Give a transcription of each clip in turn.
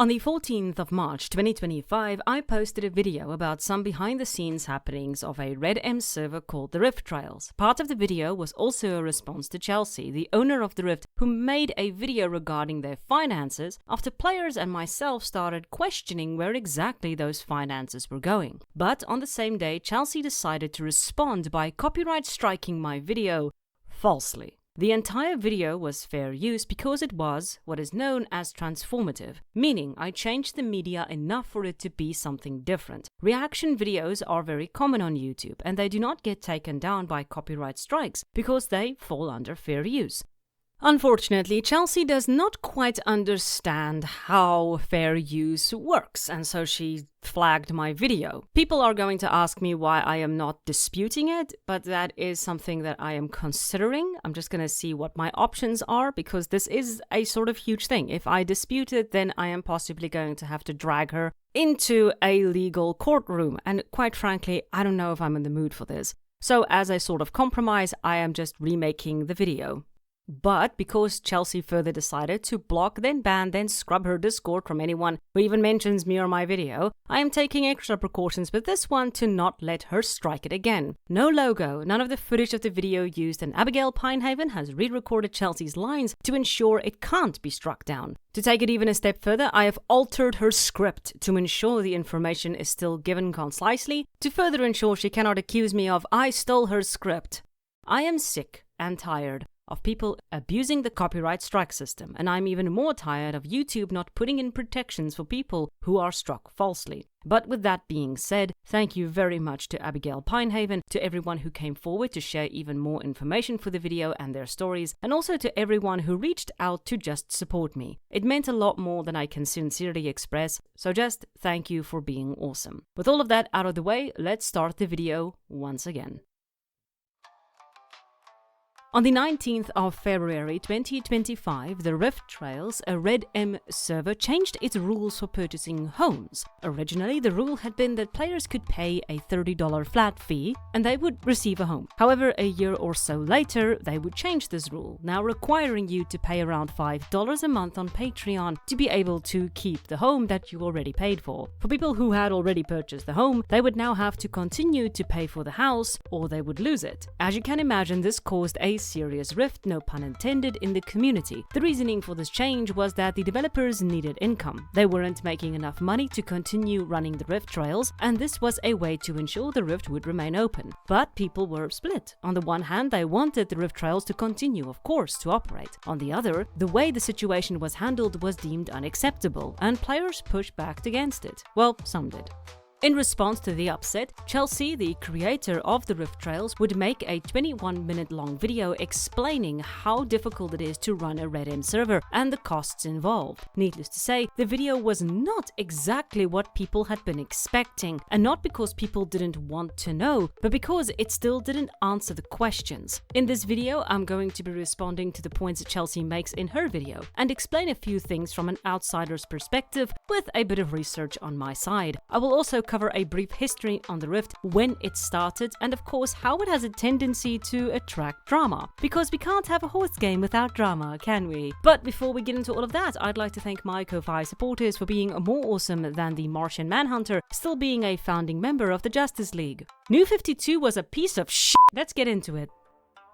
On the 14th of March 2025, I posted a video about some behind-the-scenes happenings of a RedM server called the Rift Trials. Part of the video was also a response to Chelsea, the owner of the Rift, who made a video regarding their finances after players and myself started questioning where exactly those finances were going. But on the same day, Chelsea decided to respond by copyright striking my video falsely. The entire video was fair use because it was what is known as transformative, meaning I changed the media enough for it to be something different. Reaction videos are very common on YouTube and they do not get taken down by copyright strikes because they fall under fair use. Unfortunately, Chelsea does not quite understand how fair use works, and so she flagged my video. People are going to ask me why I am not disputing it, but that is something that I am considering. I'm just going to see what my options are because this is a sort of huge thing. If I dispute it, then I am possibly going to have to drag her into a legal courtroom, and quite frankly, I don't know if I'm in the mood for this. So as a sort of compromise, I am just remaking the video. But because Chelsea further decided to block, then ban, then scrub her Discord from anyone who even mentions me or my video, I am taking extra precautions with this one to not let her strike it again. No logo, none of the footage of the video used, and Abigail Pinehaven has re-recorded Chelsea's lines to ensure it can't be struck down. To take it even a step further, I have altered her script to ensure the information is still given concisely, to further ensure she cannot accuse me of I stole her script. I am sick and tired of people abusing the copyright strike system, and I'm even more tired of YouTube not putting in protections for people who are struck falsely. But with that being said, thank you very much to Abigail Pinehaven, to everyone who came forward to share even more information for the video and their stories, and also to everyone who reached out to just support me. It meant a lot more than I can sincerely express, so just thank you for being awesome. With all of that out of the way, let's start the video once again. On the 19th of February 2025, the Rift Trials, a RedM server, changed its rules for purchasing homes. Originally, the rule had been that players could pay a $30 flat fee and they would receive a home. However, a year or so later, they would change this rule, now requiring you to pay around $5 a month on Patreon to be able to keep the home that you already paid for. For people who had already purchased the home, they would now have to continue to pay for the house or they would lose it. As you can imagine, this caused a serious rift, no pun intended, in the community. The reasoning for this change was that the developers needed income. They weren't making enough money to continue running the Rift Trials, and this was a way to ensure the Rift would remain open. But people were split. On the one hand, they wanted the Rift Trials to continue, of course, to operate. On the other, the way the situation was handled was deemed unacceptable, and players pushed back against it. Well, some did. In response to the upset, Chelsea, the creator of the Rift Trials, would make a 21-minute-long video explaining how difficult it is to run a RedM server and the costs involved. Needless to say, the video was not exactly what people had been expecting, and not because people didn't want to know, but because it still didn't answer the questions. In this video, I'm going to be responding to the points that Chelsea makes in her video, and explain a few things from an outsider's perspective with a bit of research on my side. I will also cover a brief history on the Rift, when it started, and of course how it has a tendency to attract drama. Because we can't have a horse game without drama, can we? But before we get into all of that, I'd like to thank my Ko-Fi supporters for being more awesome than the Martian Manhunter, still being a founding member of the Justice League. New 52 was a piece of shit. Let's get into it.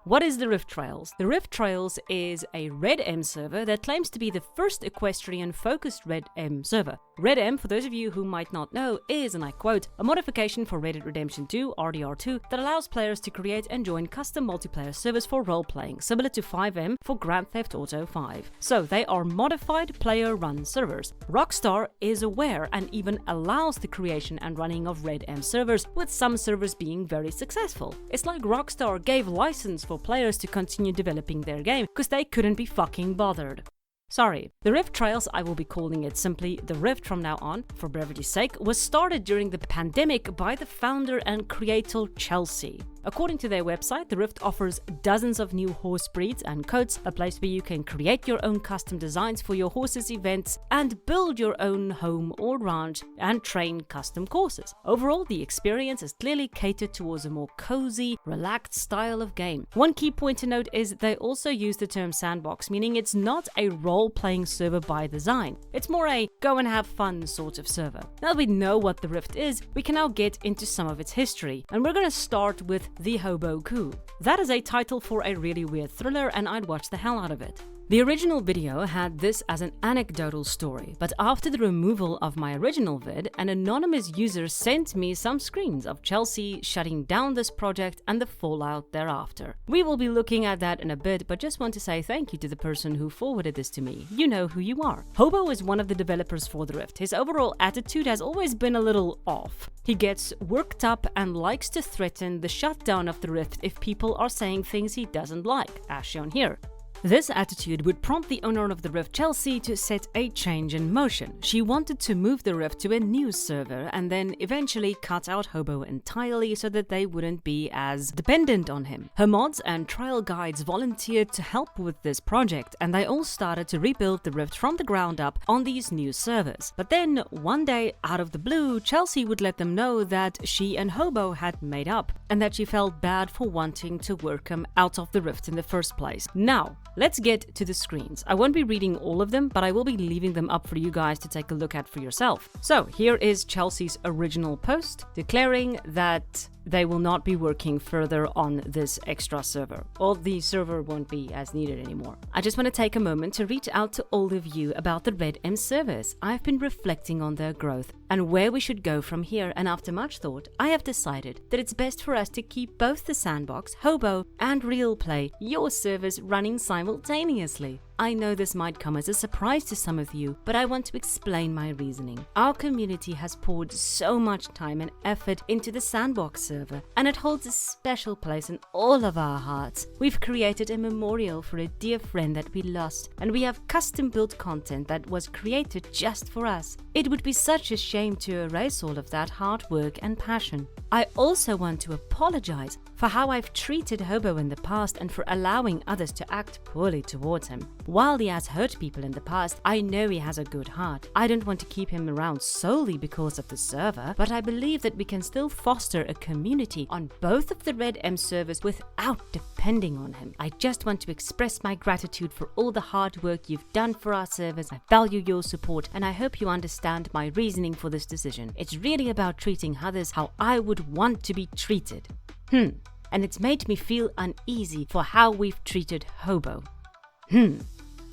What is the Rift Trials? The Rift Trials is a RedM server that claims to be the first equestrian-focused RedM server. RedM, for those of you who might not know, is, and I quote, a modification for Red Dead Redemption 2, RDR2, that allows players to create and join custom multiplayer servers for role-playing, similar to 5M for Grand Theft Auto 5. So they are modified player-run servers. Rockstar is aware and even allows the creation and running of RedM servers, with some servers being very successful. It's like Rockstar gave license for players to continue developing their game because they couldn't be fucking bothered. Sorry. The Rift Trials, I will be calling it simply the Rift from now on, for brevity's sake, was started during the pandemic by the founder and creator Chelsea. According to their website, the Rift offers dozens of new horse breeds and coats, a place where you can create your own custom designs for your horses' events and build your own home or ranch and train custom courses. Overall, the experience is clearly catered towards a more cozy, relaxed style of game. One key point to note is they also use the term sandbox, meaning it's not a role-playing server by design. It's more a go and have fun sort of server. Now that we know what the Rift is, we can now get into some of its history, and we're going to start with the Hobo Coup. That is a title for a really weird thriller, and I'd watch the hell out of it. The original video had this as an anecdotal story, but after the removal of my original vid, an anonymous user sent me some screens of Chelsea shutting down this project and the fallout thereafter. We will be looking at that in a bit, but just want to say thank you to the person who forwarded this to me. You know who you are. Hobo is one of the developers for the Rift. His overall attitude has always been a little off. He gets worked up and likes to threaten the shutdown of the Rift if people are saying things he doesn't like, as shown here. This attitude would prompt the owner of the Rift, Chelsea, to set a change in motion. She wanted to move the Rift to a new server and then eventually cut out Hobo entirely so that they wouldn't be as dependent on him. Her mods and trial guides volunteered to help with this project, and they all started to rebuild the Rift from the ground up on these new servers. But then, one day, out of the blue, Chelsea would let them know that she and Hobo had made up, and that she felt bad for wanting to work him out of the Rift in the first place. Now, let's get to the screens. I won't be reading all of them, but I will be leaving them up for you guys to take a look at for yourself. So here is Chelsea's original post declaring that they will not be working further on this extra server. Or the server won't be as needed anymore. I just want to take a moment to reach out to all of you about the RedM servers. I've been reflecting on their growth and where we should go from here, and after much thought, I have decided that it's best for us to keep both the Sandbox, Hobo, and Real Play, your servers, running simultaneously. I know this might come as a surprise to some of you, but I want to explain my reasoning. Our community has poured so much time and effort into the Sandbox server, and it holds a special place in all of our hearts. We've created a memorial for a dear friend that we lost, and we have custom-built content that was created just for us. It would be such a shame to erase all of that hard work and passion. I also want to apologize for how I've treated Hobo in the past and for allowing others to act poorly towards him. While he has hurt people in the past, I know he has a good heart. I don't want to keep him around solely because of the server, but I believe that we can still foster a community on both of the RedM servers without depending on him. I just want to express my gratitude for all the hard work you've done for our servers. I value your support, and I hope you understand my reasoning for this decision. It's really about treating others how I would want to be treated. And it's made me feel uneasy for how we've treated Hobo.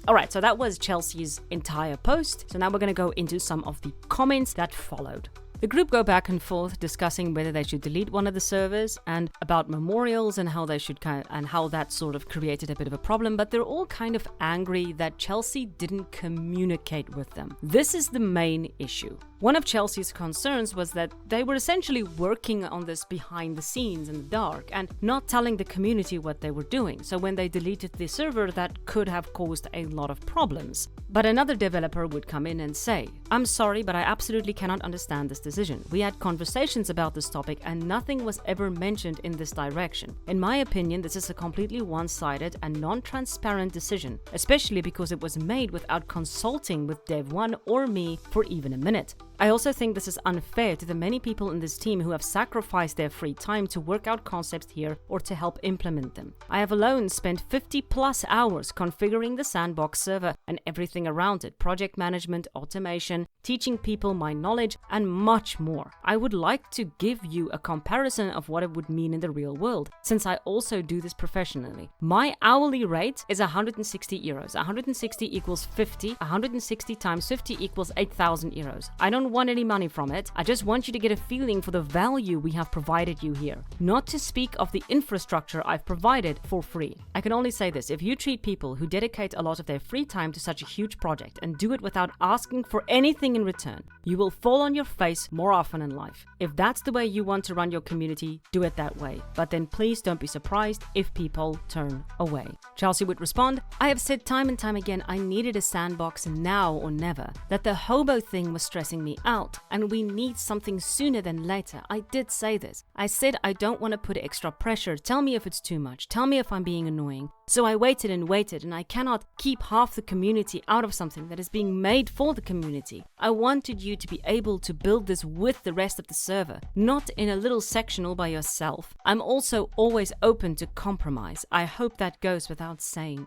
Alright, so that was Chelsea's entire post. So now we're going to go into some of the comments that followed. The group go back and forth discussing whether they should delete one of the servers and about memorials and how they should and how that sort of created a bit of a problem, but they're all kind of angry that Chelsea didn't communicate with them. This is the main issue. One of Chelsea's concerns was that they were essentially working on this behind the scenes in the dark and not telling the community what they were doing. So when they deleted the server, that could have caused a lot of problems. But another developer would come in and say, "I'm sorry, but I absolutely cannot understand this decision. We had conversations about this topic and nothing was ever mentioned in this direction. In my opinion, this is a completely one-sided and non-transparent decision, especially because it was made without consulting with Dev 1 or me for even a minute. I also think this is unfair to the many people in this team who have sacrificed their free time to work out concepts here or to help implement them. I have alone spent 50+ hours configuring the Sandbox server and everything around it, project management, automation, teaching people my knowledge, and much more. I would like to give you a comparison of what it would mean in the real world, since I also do this professionally. My hourly rate is 160 euros. 160 equals 50. 160 times 50 equals 8,000 euros. I don't want any money from it. I just want you to get a feeling for the value we have provided you here. Not to speak of the infrastructure I've provided for free. I can only say this, if you treat people who dedicate a lot of their free time to such a huge project and do it without asking for anything in return, you will fall on your face more often in life. If that's the way you want to run your community, do it that way. But then please don't be surprised if people turn away." Chelsea would respond, "I have said time and time again I needed a Sandbox now or never. That the Hobo thing was stressing me community out, and we need something sooner than later. I did say this. I said I don't want to put extra pressure. Tell me if it's too much. Tell me if I'm being annoying. So I waited, and I cannot keep half the community out of something that is being made for the community. I wanted you to be able to build this with the rest of the server, not in a little section all by yourself. I'm also always open to compromise. I hope that goes without saying.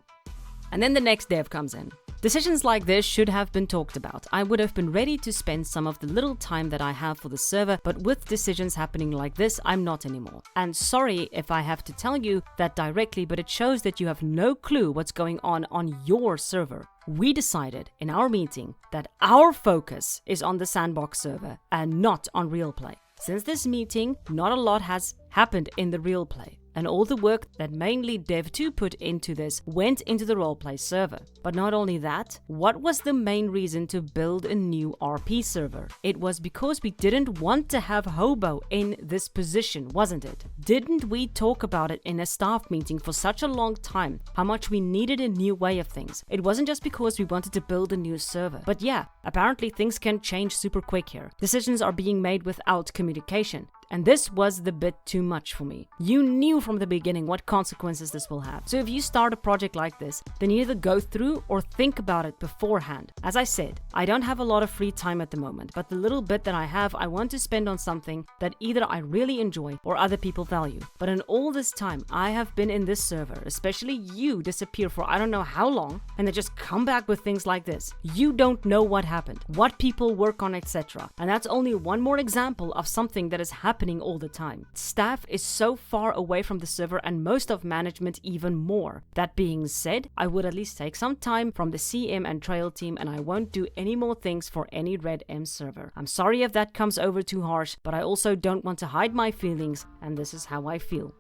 And then the next dev comes in. Decisions like this should have been talked about. I would have been ready to spend some of the little time that I have for the server, but with decisions happening like this, I'm not anymore. And sorry if I have to tell you that directly, but it shows that you have no clue what's going on your server. We decided in our meeting that our focus is on the sandbox server and not on real play. Since this meeting, not a lot has happened in the real play, and all the work that mainly Dev2 put into this went into the roleplay server. But not only that, what was the main reason to build a new RP server? It was because we didn't want to have Hobo in this position, wasn't it? Didn't we talk about it in a staff meeting for such a long time, how much we needed a new way of things? It wasn't just because we wanted to build a new server. But yeah, apparently things can change super quick here. Decisions are being made without communication. And this was the bit too much for me. You knew from the beginning what consequences this will have. So if you start a project like this, then you either go through or think about it beforehand. As I said, I don't have a lot of free time at the moment, but the little bit that I have, I want to spend on something that either I really enjoy or other people value. But in all this time, I have been in this server, especially you disappear for I don't know how long, and then just come back with things like this. You don't know what happened, what people work on, etc. And that's only one more example of something that is happening all the time. Staff is so far away from the server and most of management even more. That being said, I would at least take some time from the CM and trail team, and I won't do any more things for any RedM server. I'm sorry if that comes over too harsh, but I also don't want to hide my feelings, and this is how I feel.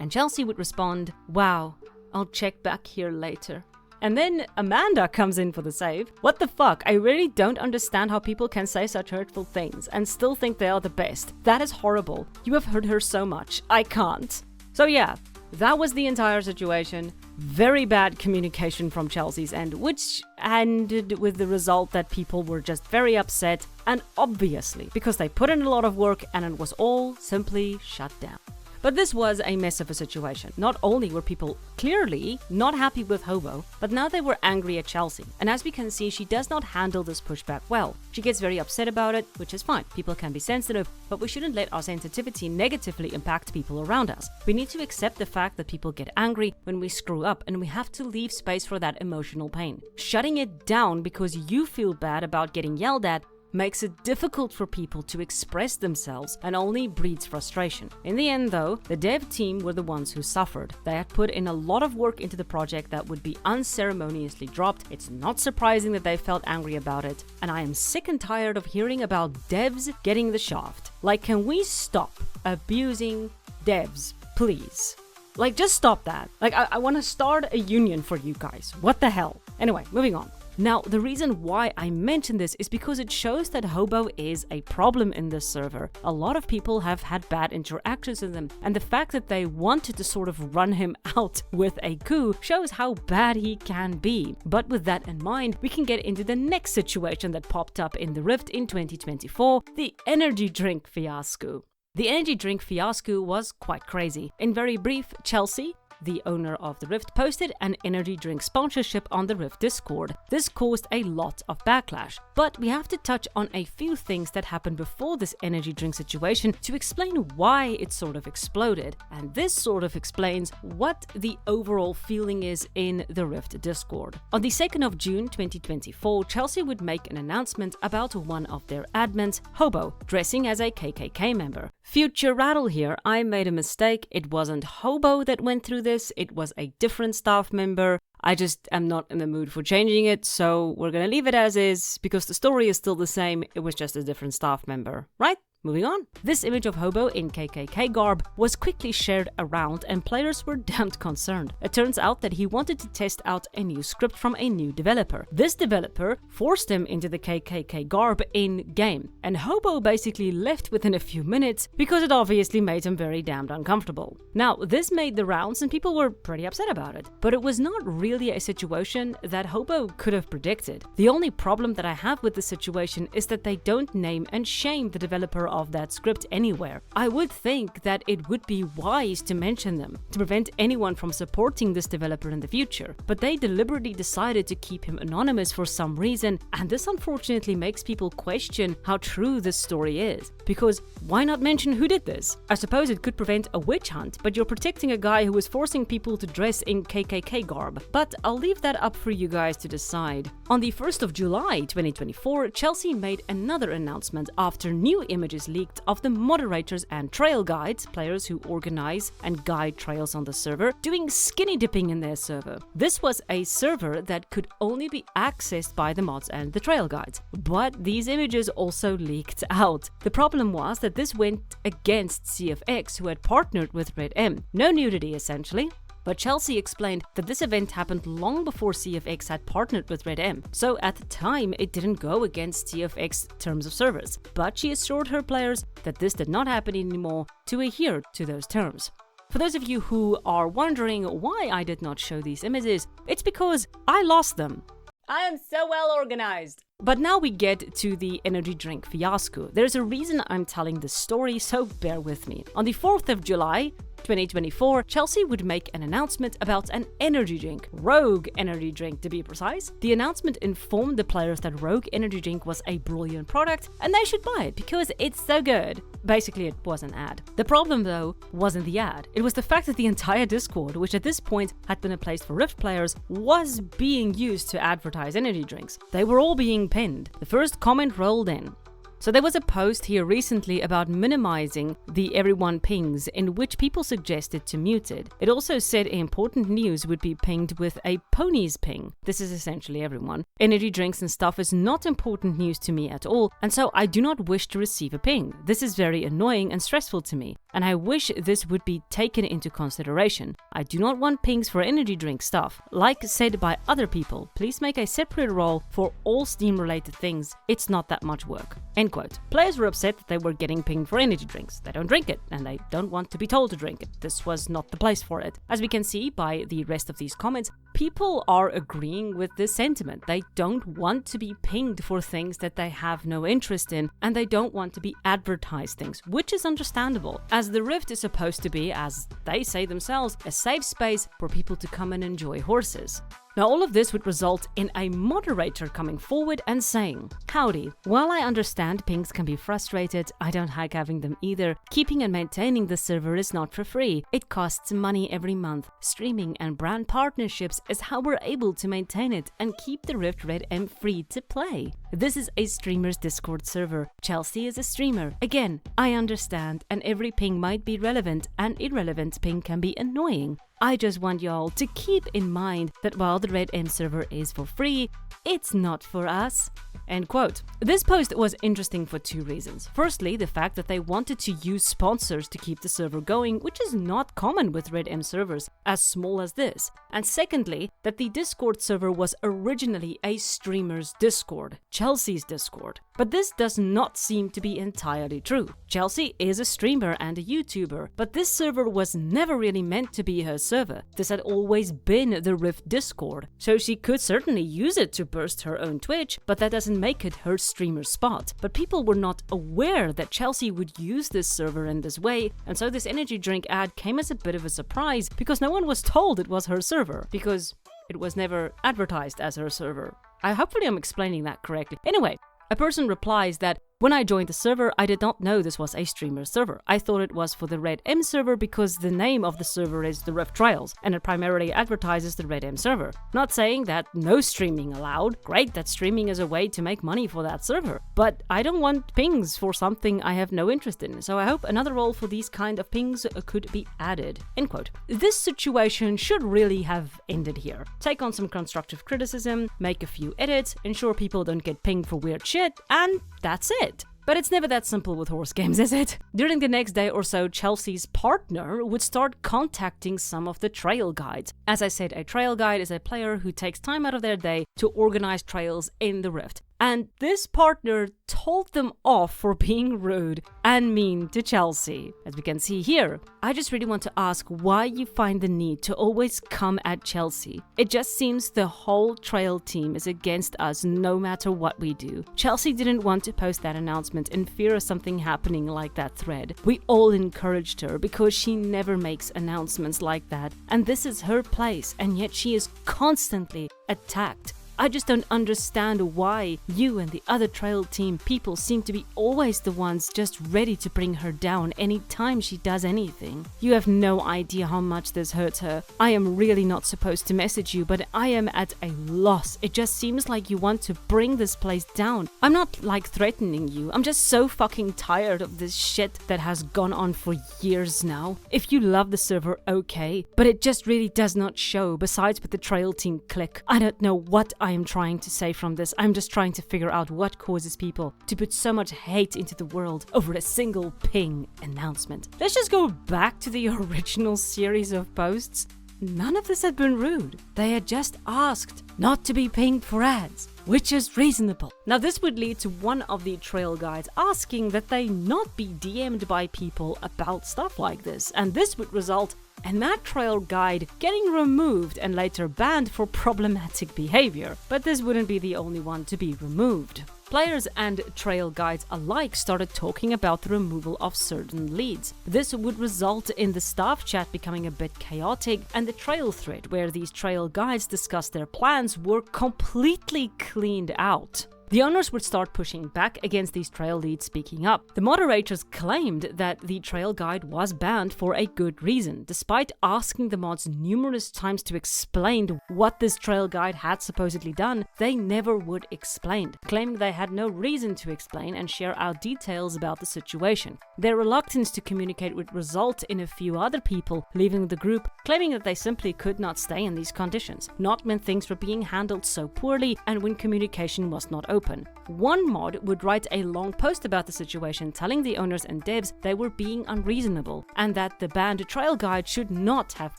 And Chelsea would respond, "Wow, I'll check back here later." And then Amanda comes in for the save. What the fuck? I really don't understand how people can say such hurtful things and still think they are the best. That is horrible. You have hurt her so much. I can't. So yeah, that was the entire situation. Very bad communication from Chelsea's end, which ended with the result that people were just very upset, and obviously because they put in a lot of work and it was all simply shut down. But this was a mess of a situation. Not only were people clearly not happy with Hobo, but now they were angry at Chelsea. And as we can see, she does not handle this pushback well. She gets very upset about it, which is fine. People can be sensitive, but we shouldn't let our sensitivity negatively impact people around us. We need to accept the fact that people get angry when we screw up, and we have to leave space for that emotional pain. Shutting it down because you feel bad about getting yelled at makes it difficult for people to express themselves and only breeds frustration. In the end though, the dev team were the ones who suffered. They had put in a lot of work into the project that would be unceremoniously dropped. It's not surprising that they felt angry about it, and I am sick and tired of hearing about devs getting the shaft. Like, can we stop abusing devs, please? Like, just stop that. Like, I want to start a union for you guys. What the hell? Anyway, moving on. Now, the reason why I mention this is because it shows that Hobo is a problem in this server. A lot of people have had bad interactions with him, and the fact that they wanted to sort of run him out with a coup shows how bad he can be. But with that in mind, we can get into the next situation that popped up in the Rift in 2024, the energy drink fiasco. The energy drink fiasco was quite crazy. In very brief, Chelsea, the owner of the Rift, posted an energy drink sponsorship on the Rift Discord. This caused a lot of backlash, but we have to touch on a few things that happened before this energy drink situation to explain why it sort of exploded, and this sort of explains what the overall feeling is in the Rift Discord. On the 2nd of June 2024, Chelsea would make an announcement about one of their admins, Hobo, dressing as a KKK member. Future Rattle here, I made a mistake. It wasn't Hobo that went through this, it was a different staff member. I just am not in the mood for changing it, so we're gonna leave it as is, because the story is still the same, it was just a different staff member, right? Moving on. This image of Hobo in KKK garb was quickly shared around and players were damned concerned. It turns out that he wanted to test out a new script from a new developer. This developer forced him into the KKK garb in-game, and Hobo basically left within a few minutes because it obviously made him very damned uncomfortable. Now, this made the rounds and people were pretty upset about it, but it was not really a situation that Hobo could have predicted. The only problem that I have with the situation is that they don't name and shame the developer of that script anywhere. I would think that it would be wise to mention them to prevent anyone from supporting this developer in the future, but they deliberately decided to keep him anonymous for some reason, and this unfortunately makes people question how true this story is. Because why not mention who did this? I suppose it could prevent a witch hunt, but you're protecting a guy who is forcing people to dress in KKK garb. But I'll leave that up for you guys to decide. On the 1st of July 2024, Chelsea made another announcement after new images leaked of the moderators and trail guides, players who organize and guide trails on the server, doing skinny dipping in their server. This was a server that could only be accessed by the mods and the trail guides, but these images also leaked out. The problem was that this went against CFX, who had partnered with RedM. No nudity, essentially. But Chelsea explained that this event happened long before CFX had partnered with RedM, so at the time it didn't go against CFX terms of service. But she assured her players that this did not happen anymore to adhere to those terms. For those of you who are wondering why I did not show these images, it's because I lost them. I am so well organized. But now we get to the energy drink Fiasco. There's a reason I'm telling this story, so bear with me. On the 4th of July, 2024, Chelsea would make an announcement about an energy drink, Rogue energy drink to be precise. The announcement informed the players that Rogue energy drink was a brilliant product and they should buy it because it's so good. Basically, it was an ad. The problem though wasn't the ad. It was the fact that the entire Discord, which at this point had been a place for Rift players, was being used to advertise energy drinks. They were all being pinned. The first comment rolled in. So there was a post here recently about minimizing the everyone pings, in which people suggested to mute it. It also said important news would be pinged with a ponies ping. This is essentially everyone. Energy drinks and stuff is not important news to me at all, and so I do not wish to receive a ping. This is very annoying and stressful to me, and I wish this would be taken into consideration. I do not want pings for energy drink stuff. Like said by other people, please make a separate role for all Steam related things. It's not that much work. End quote. Players were upset that they were getting pinged for energy drinks. They don't drink it, and they don't want to be told to drink it. This was not the place for it. As we can see by the rest of these comments, people are agreeing with this sentiment. They don't want to be pinged for things that they have no interest in, and they don't want to be advertised things, which is understandable, as the Rift is supposed to be, as they say themselves, a safe space for people to come and enjoy horses. Now, all of this would result in a moderator coming forward and saying, "Howdy, while I understand pings can be frustrated, I don't like having them either. Keeping and maintaining the server is not for free. It costs money every month. Streaming and brand partnerships is how we're able to maintain it and keep the Rift RedM free to play. This is a streamer's Discord server. Chelsea is a streamer. Again, I understand, and every ping might be relevant, and irrelevant ping can be annoying. I just want y'all to keep in mind that while the RedM server is for free, it's not for us." End quote. This post was interesting for two reasons. Firstly, the fact that they wanted to use sponsors to keep the server going, which is not common with RedM servers as small as this. And secondly, that the Discord server was originally a streamer's Discord, Chelsea's Discord. But this does not seem to be entirely true. Chelsea is a streamer and a YouTuber, but this server was never really meant to be her server. This had always been the Rift Discord, so she could certainly use it to burst her own Twitch, but that doesn't make it her streamer spot. But people were not aware that Chelsea would use this server in this way, and so this energy drink ad came as a bit of a surprise because no one was told it was her server, because it was never advertised as her server. Hopefully I'm explaining that correctly. Anyway, a person replies that, "When I joined the server, I did not know this was a streamer server. I thought it was for the RedM server because the name of the server is the Rift Trials, and it primarily advertises the RedM server. Not saying that no streaming allowed. Great that streaming is a way to make money for that server. But I don't want pings for something I have no interest in, so I hope another role for these kind of pings could be added." End quote. This situation should really have ended here. Take on some constructive criticism, make a few edits, ensure people don't get pinged for weird shit, and that's it. But it's never that simple with horse games, is it? During the next day or so, Chelsea's partner would start contacting some of the trail guides. As I said, a trail guide is a player who takes time out of their day to organize trails in the Rift. And this partner told them off for being rude and mean to Chelsea. As we can see here, I just really want to ask why you find the need to always come at Chelsea. It just seems the whole trail team is against us no matter what we do. Chelsea didn't want to post that announcement in fear of something happening like that thread. We all encouraged her because she never makes announcements like that, and this is her place, and yet she is constantly attacked. I just don't understand why you and the other trail team people seem to be always the ones just ready to bring her down anytime she does anything. You have no idea how much this hurts her. I am really not supposed to message you, but I am at a loss. It just seems like you want to bring this place down. I'm not like threatening you. I'm just so fucking tired of this shit that has gone on for years now. If you love the server, okay, but it just really does not show. Besides with the trail team click, I don't know what I am trying to say from this. I'm just trying to figure out what causes people to put so much hate into the world over a single ping announcement. Let's just go back to the original series of posts. None of this had been rude. They had just asked not to be pinged for ads, which is reasonable. Now this would lead to one of the trail guides asking that they not be DM'd by people about stuff like this, and this would result in that trail guide getting removed and later banned for problematic behavior. But this wouldn't be the only one to be removed. Players and trail guides alike started talking about the removal of certain leads. This would result in the staff chat becoming a bit chaotic, and the trail thread where these trail guides discussed their plans were completely cleaned out. The owners would start pushing back against these trail leads speaking up. The moderators claimed that the trail guide was banned for a good reason. Despite asking the mods numerous times to explain what this trail guide had supposedly done, they never would explain, claiming they had no reason to explain and share out details about the situation. Their reluctance to communicate would result in a few other people leaving the group, claiming that they simply could not stay in these conditions, not when things were being handled so poorly and when communication was not open. One mod would write a long post about the situation, telling the owners and devs they were being unreasonable and that the banned trail guide should not have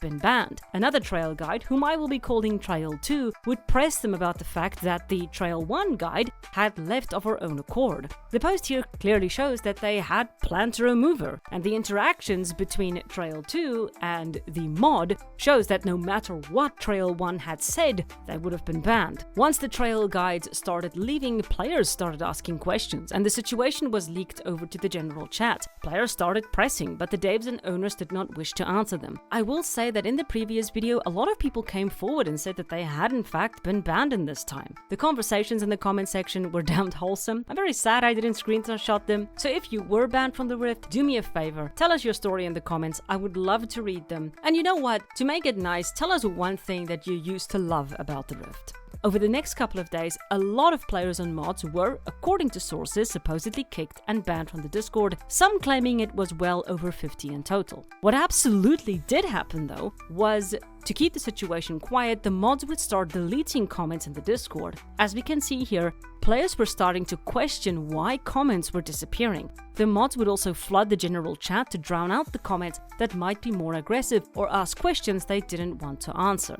been banned. Another trail guide, whom I will be calling Trail 2, would press them about the fact that the Trail 1 guide had left of her own accord. The post here clearly shows that they had planned to remove her, and the interactions between Trail 2 and the mod shows that no matter what Trail 1 had said, they would have been banned. Once the trail guides started leaving, players started asking questions, and the situation was leaked over to the general chat. Players started pressing, but the devs and owners did not wish to answer them. I will say that in the previous video, a lot of people came forward and said that they had in fact been banned in this time. The conversations in the comment section were damned wholesome. I'm very sad I didn't screenshot them, so if you were banned from the Rift, do me a favor, tell us your story in the comments. I would love to read them. And you know what? To make it nice, tell us one thing that you used to love about the Rift. Over the next couple of days, a lot of players and mods were, according to sources, supposedly kicked and banned from the Discord, some claiming it was well over 50 in total. What absolutely did happen though was, to keep the situation quiet, the mods would start deleting comments in the Discord. As we can see here, players were starting to question why comments were disappearing. The mods would also flood the general chat to drown out the comments that might be more aggressive or ask questions they didn't want to answer.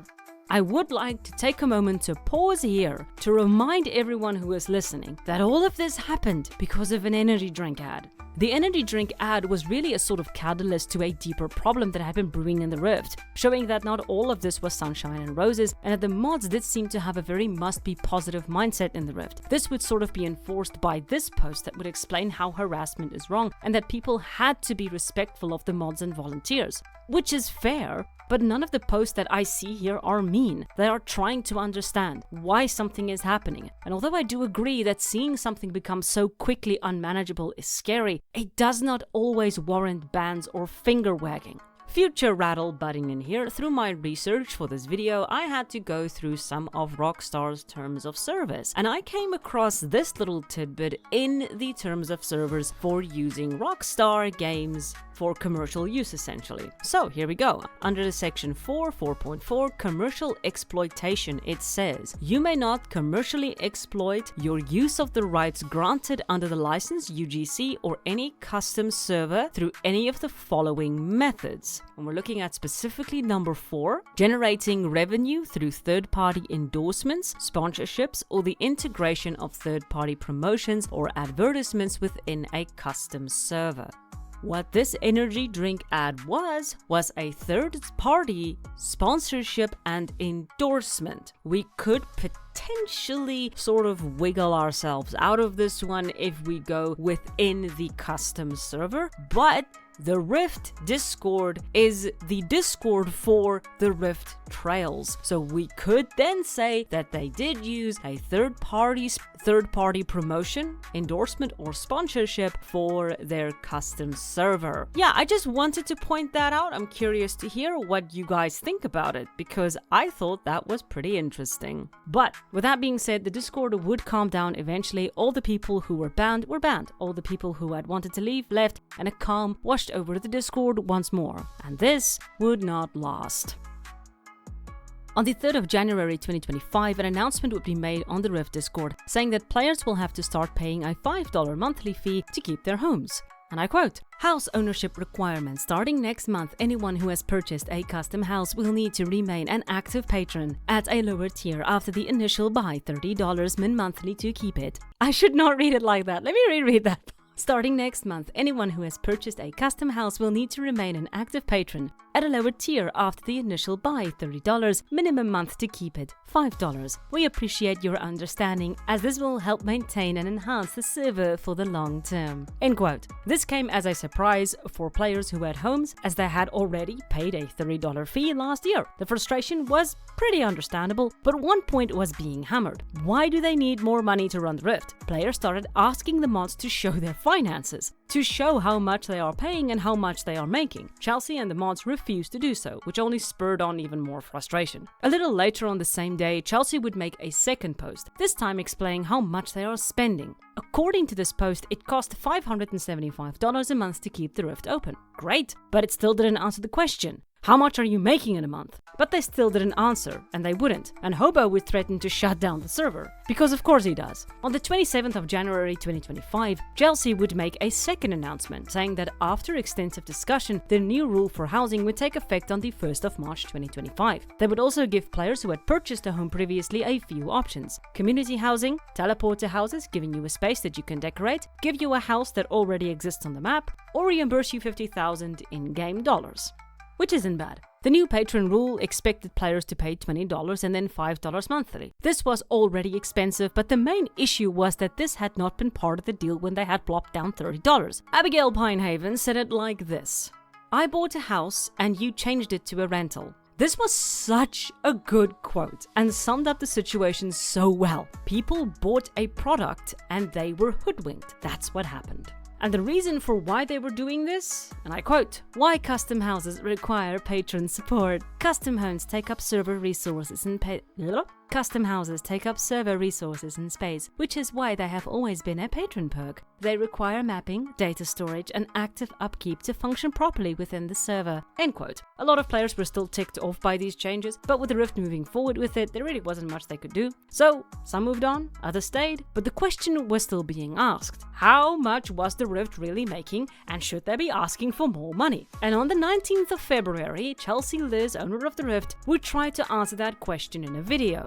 I would like to take a moment to pause here to remind everyone who is listening that all of this happened because of an energy drink ad. The energy drink ad was really a sort of catalyst to a deeper problem that had been brewing in the Rift, showing that not all of this was sunshine and roses, and that the mods did seem to have a very must-be positive mindset in the Rift. This would sort of be enforced by this post that would explain how harassment is wrong and that people had to be respectful of the mods and volunteers. Which is fair, but none of the posts that I see here are mean. They are trying to understand why something is happening. And although I do agree that seeing something become so quickly unmanageable is scary, it does not always warrant bans or finger wagging. Future Rattle butting in here. Through my research for this video, I had to go through some of Rockstar's terms of service, and I came across this little tidbit in the terms of service for using Rockstar games for commercial use, essentially. So here we go. Under the section 4.4 commercial exploitation, it says, you may not commercially exploit your use of the rights granted under the license, UGC, or any custom server through any of the following methods. And we're looking at specifically number 4, generating revenue through third-party endorsements, sponsorships, or the integration of third-party promotions or advertisements within a custom server. What this energy drink ad was a third-party sponsorship and endorsement. We could potentially sort of wiggle ourselves out of this one if we go within the custom server, but the Rift Discord is the Discord for the Rift Trails. So we could then say that they did use a third-party promotion, endorsement, or sponsorship for their custom server. Yeah, I just wanted to point that out. I'm curious to hear what you guys think about it, because I thought that was pretty interesting. But with that being said, the Discord would calm down eventually. All the people who were banned were banned. All the people who had wanted to leave left, and a calm washed over the Discord once more. And this would not last. On the 3rd of January 2025, an announcement would be made on the Rift Discord saying that players will have to start paying a $5 monthly fee to keep their homes. And I quote, "House ownership requirements. Starting next month, anyone who has purchased a custom house will need to remain an active patron at a lower tier after the initial buy, $30 monthly to keep it." I should not read it like that. Let me reread that. Starting next month, anyone who has purchased a custom house will need to remain an active patron at a lower tier after the initial buy, $30 minimum month to keep it, $5. We appreciate your understanding, as this will help maintain and enhance the server for the long term. End quote. This came as a surprise for players who had homes, as they had already paid a $30 fee last year. The frustration was pretty understandable, but one point was being hammered. Why do they need more money to run the Rift? Players started asking the mods to show their finances, to show how much they are paying and how much they are making. Chelsea and the mods refused to do so, which only spurred on even more frustration. A little later on the same day, Chelsea would make a second post, this time explaining how much they are spending. According to this post, it cost $575 a month to keep the Rift open. Great, but it still didn't answer the question. How much are you making in a month? But they still didn't answer, and they wouldn't. And Hobo would threaten to shut down the server. Because of course he does. On the 27th of January 2025, Chelsea would make a second announcement, saying that after extensive discussion, the new rule for housing would take effect on the 1st of March 2025. They would also give players who had purchased a home previously a few options. Community housing, teleporter houses, giving you a space that you can decorate, give you a house that already exists on the map, or reimburse you $50,000 in-game dollars. Which isn't bad. The new patron rule expected players to pay $20 and then $5 monthly. This was already expensive, but the main issue was that this had not been part of the deal when they had plopped down $30. Abigail Pinehaven said it like this: "I bought a house and you changed it to a rental." This was such a good quote and summed up the situation so well. People bought a product and they were hoodwinked. That's what happened. And the reason for why they were doing this, and I quote, "Why custom houses require patron support. Custom homes take up server resources and Custom houses take up server resources and space, which is why they have always been a patron perk. They require mapping, data storage, and active upkeep to function properly within the server." End quote. A lot of players were still ticked off by these changes, but with the Rift moving forward with it, there really wasn't much they could do. So, some moved on, others stayed, but the question was still being asked. How much was the Rift really making, and should they be asking for more money? And on the 19th of February, Chelsea Liz, owner of the Rift, would try to answer that question in a video.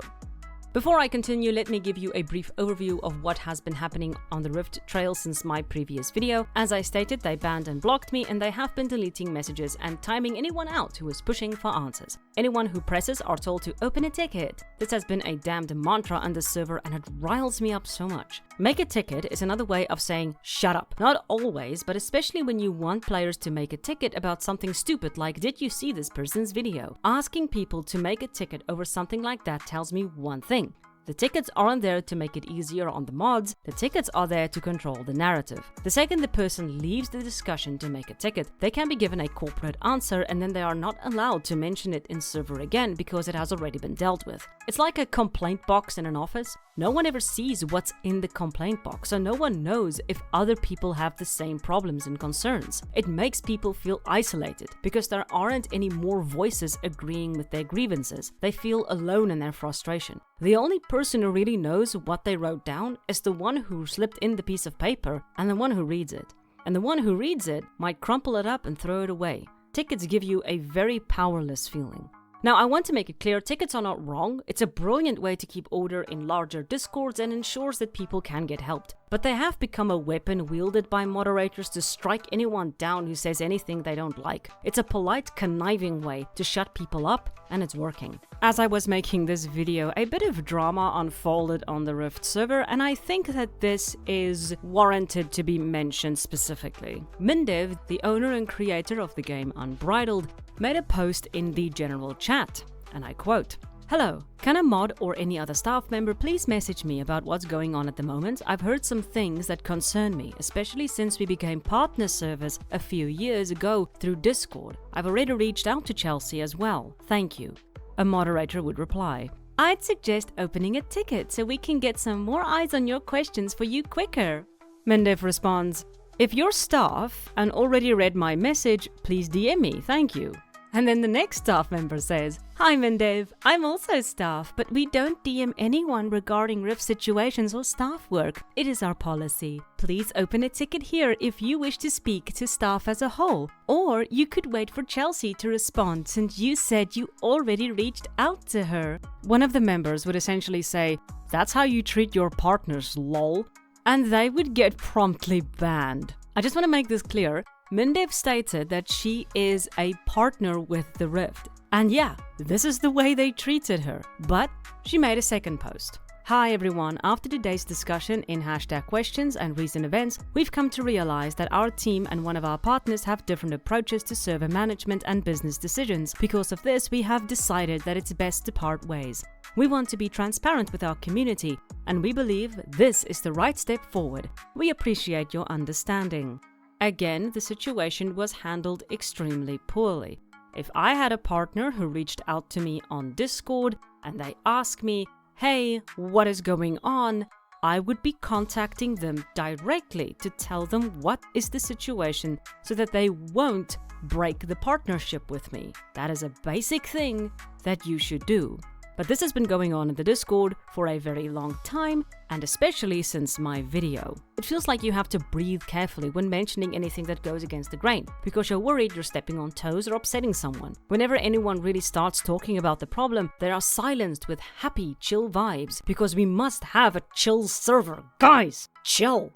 Before I continue, let me give you a brief overview of what has been happening on the Rift Trail since my previous video. As I stated, they banned and blocked me, and they have been deleting messages and timing anyone out who is pushing for answers. Anyone who presses are told to open a ticket. This has been a damned mantra on the server, and it riles me up so much. Make a ticket is another way of saying shut up. Not always, but especially when you want players to make a ticket about something stupid like "did you see this person's video?" Asking people to make a ticket over something like that tells me one thing: The tickets aren't there to make it easier on the mods, the tickets are there to control the narrative. The second the person leaves the discussion to make a ticket, they can be given a corporate answer and then they are not allowed to mention it in server again because it has already been dealt with. It's like a complaint box in an office. No one ever sees what's in the complaint box, so no one knows if other people have the same problems and concerns. It makes people feel isolated because there aren't any more voices agreeing with their grievances. They feel alone in their frustration. The only person who really knows what they wrote down is the one who slipped in the piece of paper and the one who reads it. And the one who reads it might crumple it up and throw it away. Tickets give you a very powerless feeling. Now, I want to make it clear, tickets are not wrong. It's a brilliant way to keep order in larger discords and ensures that people can get helped. But they have become a weapon wielded by moderators to strike anyone down who says anything they don't like. It's a polite, conniving way to shut people up, and it's working. As I was making this video, a bit of drama unfolded on the Rift server, and I think that this is warranted to be mentioned specifically. Mindev, the owner and creator of the game Unbridled, made a post in the general chat, and I quote, "Hello, can a mod or any other staff member please message me about what's going on at the moment? I've heard some things that concern me, especially since we became partner servers a few years ago through Discord. I've already reached out to Chelsea as well. Thank you." A moderator would reply, "I'd suggest opening a ticket so we can get some more eyes on your questions for you quicker." Mindev responds, "If you're staff and already read my message, please DM me, thank you." And then the next staff member says, "Hi Mindev, I'm also staff, but we don't DM anyone regarding Rift situations or staff work. It is our policy. Please open a ticket here if you wish to speak to staff as a whole. Or you could wait for Chelsea to respond since you said you already reached out to her." One of the members would essentially say, "That's how you treat your partners, lol." And they would get promptly banned. I just want to make this clear. Mindev stated that she is a partner with the Rift. And yeah, this is the way they treated her. But she made a second post. "Hi everyone, after today's discussion in #questions and recent events, we've come to realize that our team and one of our partners have different approaches to server management and business decisions. Because of this, we have decided that it's best to part ways. We want to be transparent with our community, and we believe this is the right step forward. We appreciate your understanding." Again, the situation was handled extremely poorly. If I had a partner who reached out to me on Discord and they asked me, "Hey, what is going on?" I would be contacting them directly to tell them what is the situation so that they won't break the partnership with me. That is a basic thing that you should do. But this has been going on in the Discord for a very long time, and especially since my video. It feels like you have to breathe carefully when mentioning anything that goes against the grain, because you're worried you're stepping on toes or upsetting someone. Whenever anyone really starts talking about the problem, they are silenced with happy, chill vibes, because we must have a chill server. Guys, chill!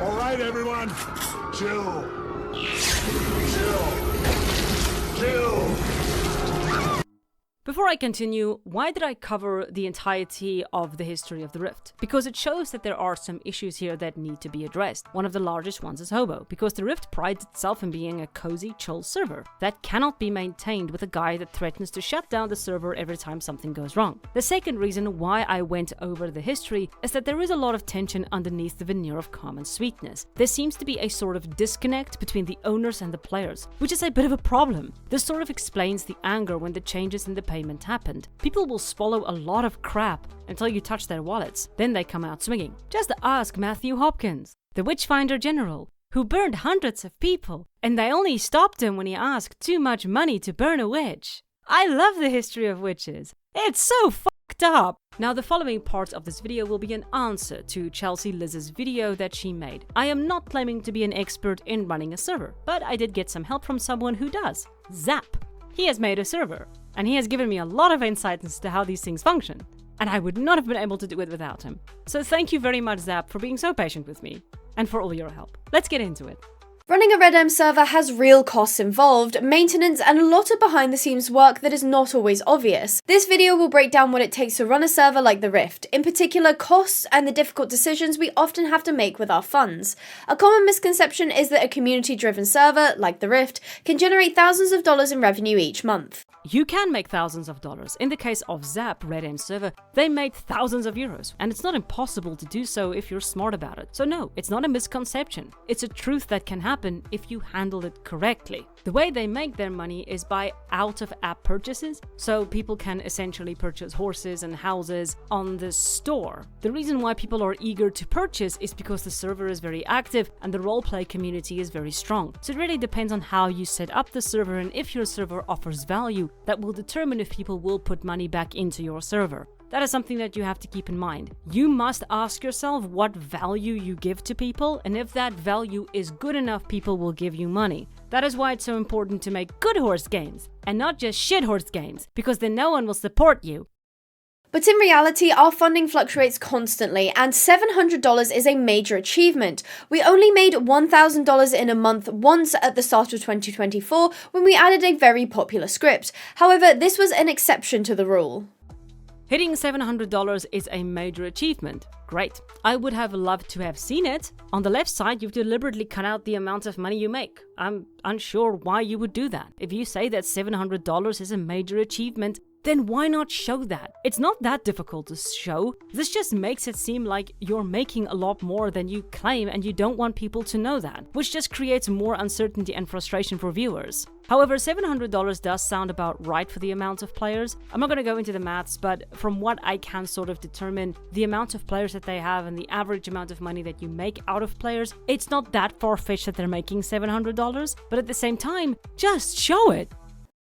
Alright everyone, chill. Chill. Chill. Before I continue, why did I cover the entirety of the history of the Rift? Because it shows that there are some issues here that need to be addressed. One of the largest ones is Hobo, because the Rift prides itself in being a cozy, chill server. That cannot be maintained with a guy that threatens to shut down the server every time something goes wrong. The second reason why I went over the history is that there is a lot of tension underneath the veneer of calm and sweetness. There seems to be a sort of disconnect between the owners and the players, which is a bit of a problem. This sort of explains the anger when the changes in the payment happened. People will swallow a lot of crap until you touch their wallets. Then they come out swinging. Just ask Matthew Hopkins, the Witchfinder General, who burned hundreds of people, and they only stopped him when he asked too much money to burn a witch. I love the history of witches. It's so fucked up. Now, the following part of this video will be an answer to Chelsea Liz's video that she made. I am not claiming to be an expert in running a server, but I did get some help from someone who does. Zap. He has made a server, and he has given me a lot of insight as to how these things function. And I would not have been able to do it without him. So thank you very much, Zap, for being so patient with me, and for all your help. Let's get into it. Running a RedM server has real costs involved, maintenance, and a lot of behind-the-scenes work that is not always obvious. This video will break down what it takes to run a server like the Rift, in particular costs and the difficult decisions we often have to make with our funds. A common misconception is that a community-driven server, like the Rift, can generate thousands of dollars in revenue each month. you can make thousands of dollars. In the case of Zap, RedM server, they made thousands of euros. And it's not impossible to do so if you're smart about it. So no, it's not a misconception. It's a truth that can happen if you handle it correctly. The way they make their money is by out-of-app purchases, so people can essentially purchase horses and houses on the store. The reason why people are eager to purchase is because the server is very active and the roleplay community is very strong. So it really depends on how you set up the server and if your server offers value that will determine if people will put money back into your server. That is something that you have to keep in mind. You must ask yourself what value you give to people, and if that value is good enough, people will give you money. That is why it's so important to make good horse games, and not just shit horse games, because then no one will support you. But in reality, our funding fluctuates constantly, and $700 is a major achievement. We only made $1,000 in a month once at the start of 2024 when we added a very popular script. However, this was an exception to the rule. Hitting $700 is a major achievement. Great. I would have loved to have seen it. On the left side, you've deliberately cut out the amount of money you make. I'm unsure why you would do that. If you say that $700 is a major achievement, then why not show that? It's not that difficult to show. This just makes it seem like you're making a lot more than you claim and you don't want people to know that, which just creates more uncertainty and frustration for viewers. However, $700 does sound about right for the amount of players. I'm not going to go into the maths, but from what I can sort of determine the amount of players that they have and the average amount of money that you make out of players, it's not that far-fetched that they're making $700, but at the same time, just show it.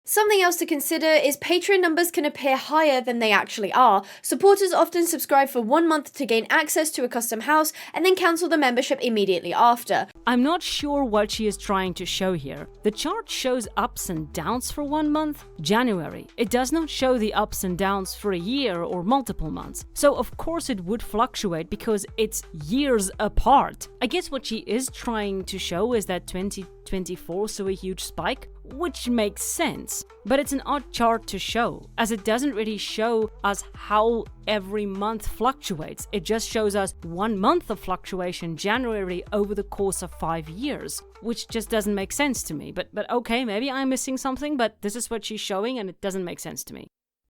Something else to consider is Patreon numbers can appear higher than they actually are. Supporters often subscribe for 1 month to gain access to a custom house and then cancel the membership immediately after. I'm not sure what she is trying to show here. The chart shows ups and downs for 1 month, January. It does not show the ups and downs for a year or multiple months. So of course it would fluctuate because it's years apart. I guess what she is trying to show is that 2024 saw a huge spike, which makes sense. But it's an odd chart to show, as it doesn't really show us how every month fluctuates. It just shows us 1 month of fluctuation, January, over the course of 5 years, which just doesn't make sense to me. But okay, maybe I'm missing something, but this is what she's showing and it doesn't make sense to me.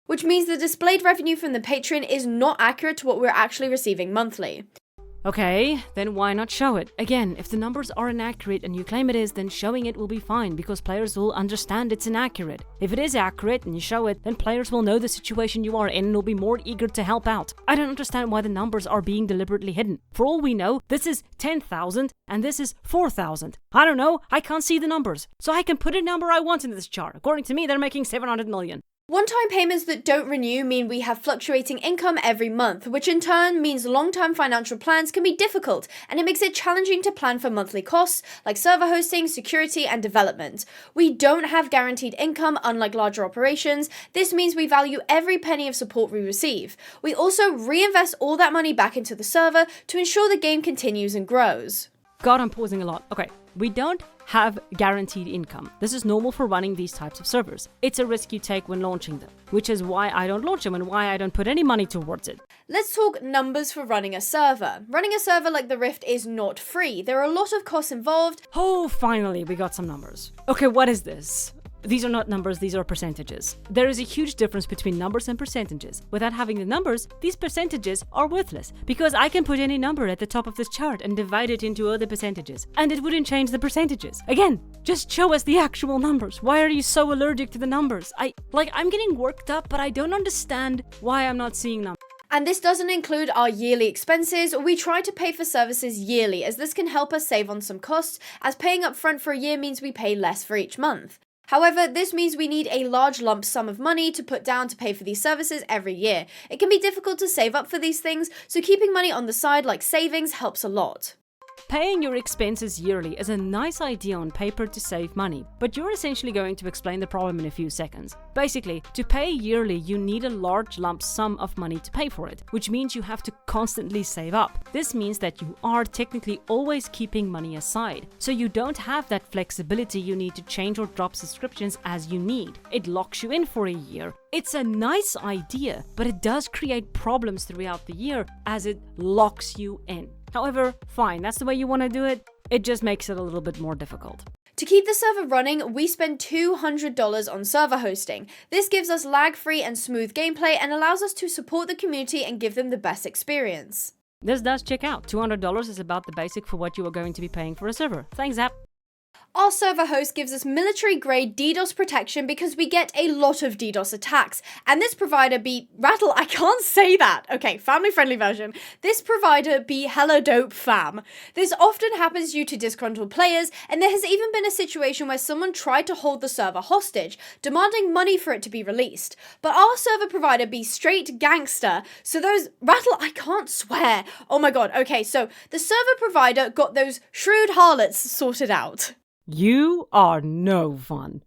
Which means the displayed revenue from the Patreon is not accurate to what we're actually receiving monthly. Okay, then why not show it? Again, if the numbers are inaccurate and you claim it is, then showing it will be fine because players will understand it's inaccurate. If it is accurate and you show it, then players will know the situation you are in and will be more eager to help out. I don't understand why the numbers are being deliberately hidden. For all we know, this is 10,000 and this is 4,000. I don't know, I can't see the numbers. So I can put a number I want into this chart. According to me, they're making 700 million. One-time payments that don't renew mean we have fluctuating income every month, which in turn means long-term financial plans can be difficult, and it makes it challenging to plan for monthly costs like server hosting, security, and development. We don't have guaranteed income, unlike larger operations. This means we value every penny of support we receive. We also reinvest all that money back into the server to ensure the game continues and grows. God, I'm pausing a lot. Okay, we don't have guaranteed income. This is normal for running these types of servers. It's a risk you take when launching them, which is why I don't launch them and why I don't put any money towards it. Let's talk numbers for running a server. Running a server like the Rift is not free. There are a lot of costs involved. Oh, finally, we got some numbers. Okay, what is this? These are not numbers, these are percentages. There is a huge difference between numbers and percentages. Without having the numbers, these percentages are worthless, because I can put any number at the top of this chart and divide it into other percentages, and it wouldn't change the percentages. Again, just show us the actual numbers. Why are you so allergic to the numbers? I'm getting worked up, but I don't understand why I'm not seeing numbers. And this doesn't include our yearly expenses. We try to pay for services yearly, as this can help us save on some costs, as paying up front for a year means we pay less for each month. However, this means we need a large lump sum of money to put down to pay for these services every year. It can be difficult to save up for these things, so keeping money on the side like savings helps a lot. Paying your expenses yearly is a nice idea on paper to save money, but you're essentially going to explain the problem in a few seconds. Basically, to pay yearly, you need a large lump sum of money to pay for it, which means you have to constantly save up. This means that you are technically always keeping money aside, so you don't have that flexibility you need to change or drop subscriptions as you need. It locks you in for a year. It's a nice idea, but it does create problems throughout the year as it locks you in. However, fine, that's the way you want to do it. It just makes it a little bit more difficult. To keep the server running, we spend $200 on server hosting. This gives us lag-free and smooth gameplay and allows us to support the community and give them the best experience. This does check out. $200 is about the basic for what you are going to be paying for a server. Thanks, app. Our server host gives us military-grade DDoS protection because we get a lot of DDoS attacks. And this provider be Rattle, I can't say that. Okay, family-friendly version. This provider be hella dope fam. This often happens due to disgruntled players, and there has even been a situation where someone tried to hold the server hostage, demanding money for it to be released. But our server provider be straight gangster, so those Rattle, I can't swear. Oh my god, okay, so the server provider got those shrewd harlots sorted out. You are no fun.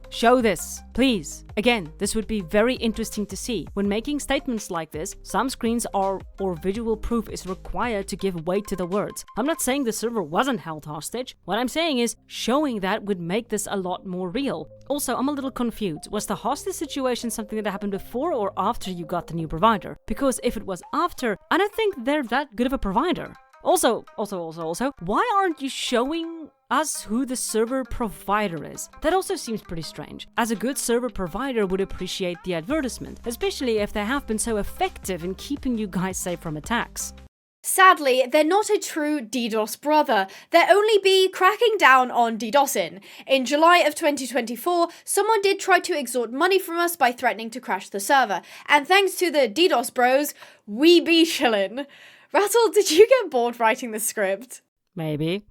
Show this, please. Again, this would be very interesting to see. When making statements like this, some screens or visual proof is required to give weight to the words. I'm not saying the server wasn't held hostage. What I'm saying is showing that would make this a lot more real. Also, I'm a little confused. Was the hostage situation something that happened before or after you got the new provider? Because if it was after, I don't think they're that good of a provider. Also, why aren't you showing us who the server provider is? That also seems pretty strange, as a good server provider would appreciate the advertisement, especially if they have been so effective in keeping you guys safe from attacks. Sadly, they're not a true DDoS brother. They're only be cracking down on DDoSing. In July of 2024, someone did try to extort money from us by threatening to crash the server, and thanks to the DDoS bros, we be chillin'. Rattle, did you get bored writing the script? Maybe.